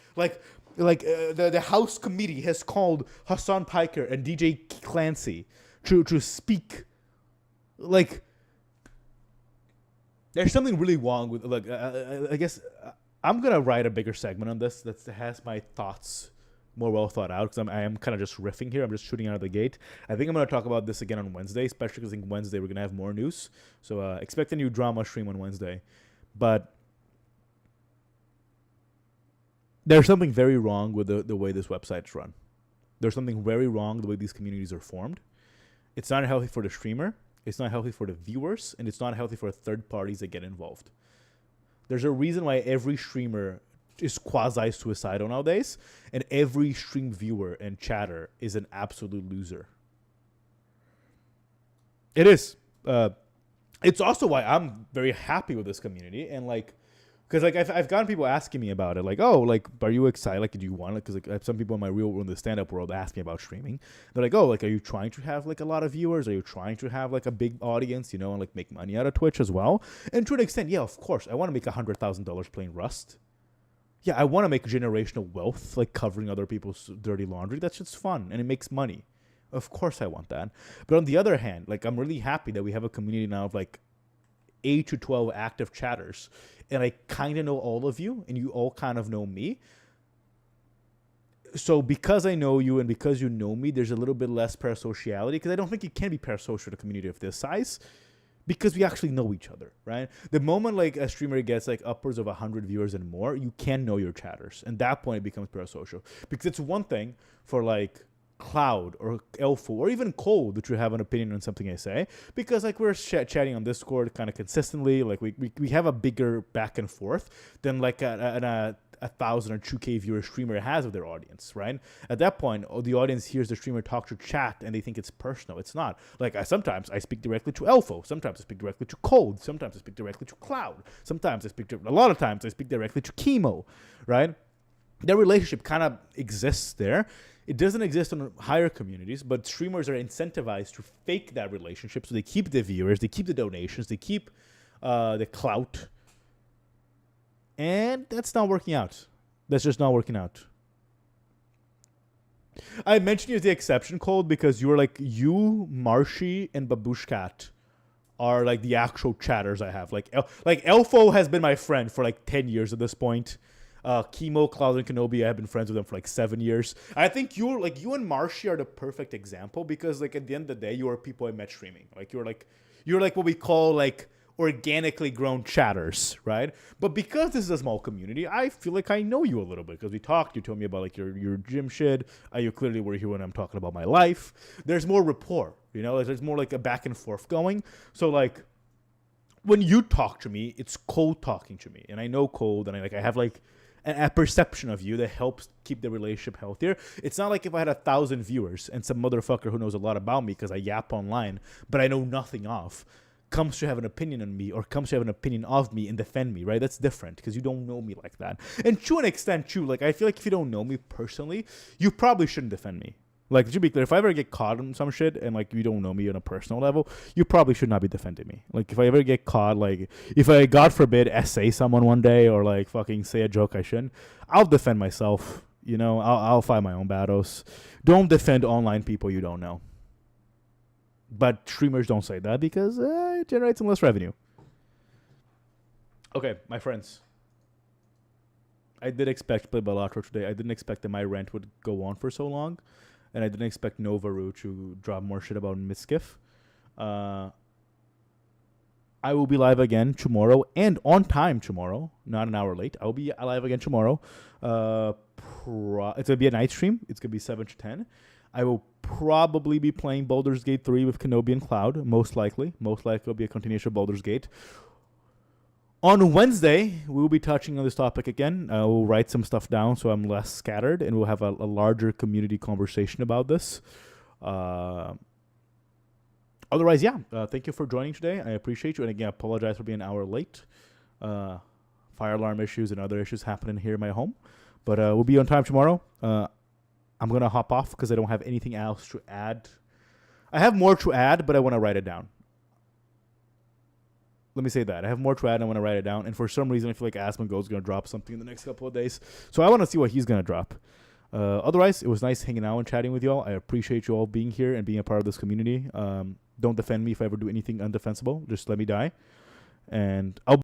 Speaker 1: The House Committee has called Hassan Piker and DJ Clancy to speak. Like, there's something really wrong with, like, I guess I'm going to write a bigger segment on this that has my thoughts more well thought out because I am kind of just riffing here. I'm just shooting out of the gate. I think I'm going to talk about this again on Wednesday, especially because I think Wednesday we're going to have more news. So expect a new drama stream on Wednesday. But there's something very wrong with the way this website's run. There's something very wrong the way these communities are formed. It's not healthy for the streamer. It's not healthy for the viewers. And it's not healthy for third parties that get involved. There's a reason why every streamer is quasi-suicidal nowadays. And every stream viewer and chatter is an absolute loser. It is. It's also why I'm very happy with this community. And like, because like I've gotten people asking me about it, like, oh, like, are you excited? Like, do you want it? Because like some people in my real world, in the stand-up world, ask me about streaming. They're like, oh, like, are you trying to have like a lot of viewers? Are you trying to have like a big audience, you know, and like make money out of Twitch as well? And to an extent, yeah, of course, I want to make $100,000 playing Rust. Yeah, I want to make generational wealth, like covering other people's dirty laundry. That's just fun and it makes money. Of course, I want that. But on the other hand, like, I'm really happy that we have a community now of like 8 to 12 active chatters, and I kind of know all of you, and you all kind of know me. So because I know you and because you know me, there's a little bit less parasociality, because I don't think you can be parasocial in a community of this size, because we actually know each other, right? The moment like a streamer gets like upwards of 100 viewers and more, you can know your chatters. And that point it becomes parasocial. Because it's one thing for like Cloud or Elfo or even Cold that you have an opinion on something I say, because like we're chatting on Discord kind of consistently, like we have a bigger back and forth than like a 1,000 or 2K viewer streamer has with their audience, right? At that point, the audience hears the streamer talk to chat and they think it's personal. It's not. Like sometimes I speak directly to Elfo, sometimes I speak directly to Cold, sometimes I speak directly to Cloud, sometimes I speak a lot of times I speak directly to Chemo, right? That relationship kind of exists there. It doesn't exist in higher communities, but streamers are incentivized to fake that relationship, so they keep the viewers, they keep the donations, they keep the clout. And that's not working out. That's just not working out. I mentioned you as the exception, Cold, because you were like, you, Marshy, and Babushkat are like the actual chatters I have. Like Elfo has been my friend for like 10 years at this point. Chemo, Cloud, and Kenobi, I have been friends with them for like 7 years. I think you and Marshy are the perfect example, because like at the end of the day, you are people I met streaming. Like you're like what we call like organically grown chatters, right? But because this is a small community, I feel like I know you a little bit, because we talked. You told me about like your gym shit. You clearly were here when I'm talking about my life. There's more rapport, you know. There's more like a back and forth going. So like when you talk to me, it's Cold talking to me, and I know Cold, and I have like a perception of you that helps keep the relationship healthier. It's not like if I had 1,000 viewers and some motherfucker who knows a lot about me because I yap online, but I know nothing of, comes to have an opinion on me or comes to have an opinion of me and defend me, right? That's different, because you don't know me like that. And to an extent, too, like I feel like if you don't know me personally, you probably shouldn't defend me. Like, to be clear, if I ever get caught on some shit and like you don't know me on a personal level, you probably should not be defending me. Like, if I ever get caught, like if I, God forbid, essay someone one day or like fucking say a joke I shouldn't, I'll defend myself. You know, I'll fight my own battles. Don't defend online people you don't know. But streamers don't say that because it generates some less revenue. Okay, my friends. I did expect Play Balatro today. I didn't expect that my rant would go on for so long. And I didn't expect Novaru to drop more shit about Miskiff. I will be live again tomorrow and on time tomorrow. Not an hour late. I will be live again tomorrow. It's going to be a night stream. It's going to be 7 to 10. I will probably be playing Baldur's Gate 3 with Kenobi and Cloud, most likely. Most likely it'll be a continuation of Baldur's Gate. On Wednesday, we will be touching on this topic again. We'll write some stuff down so I'm less scattered, and we'll have a larger community conversation about this. Otherwise, yeah, thank you for joining today. I appreciate you. And again, I apologize for being an hour late. Fire alarm issues and other issues happening here in my home. But we'll be on time tomorrow. I'm going to hop off because I don't have anything else to add. I have more to add, but I want to write it down. Let me say that. I have more to add and I want to write it down. And for some reason, I feel like Asmongold is going to drop something in the next couple of days. So I want to see what he's going to drop. Otherwise, it was nice hanging out and chatting with you all. I appreciate you all being here and being a part of this community. Don't defend me if I ever do anything undefensible. Just let me die. And I'll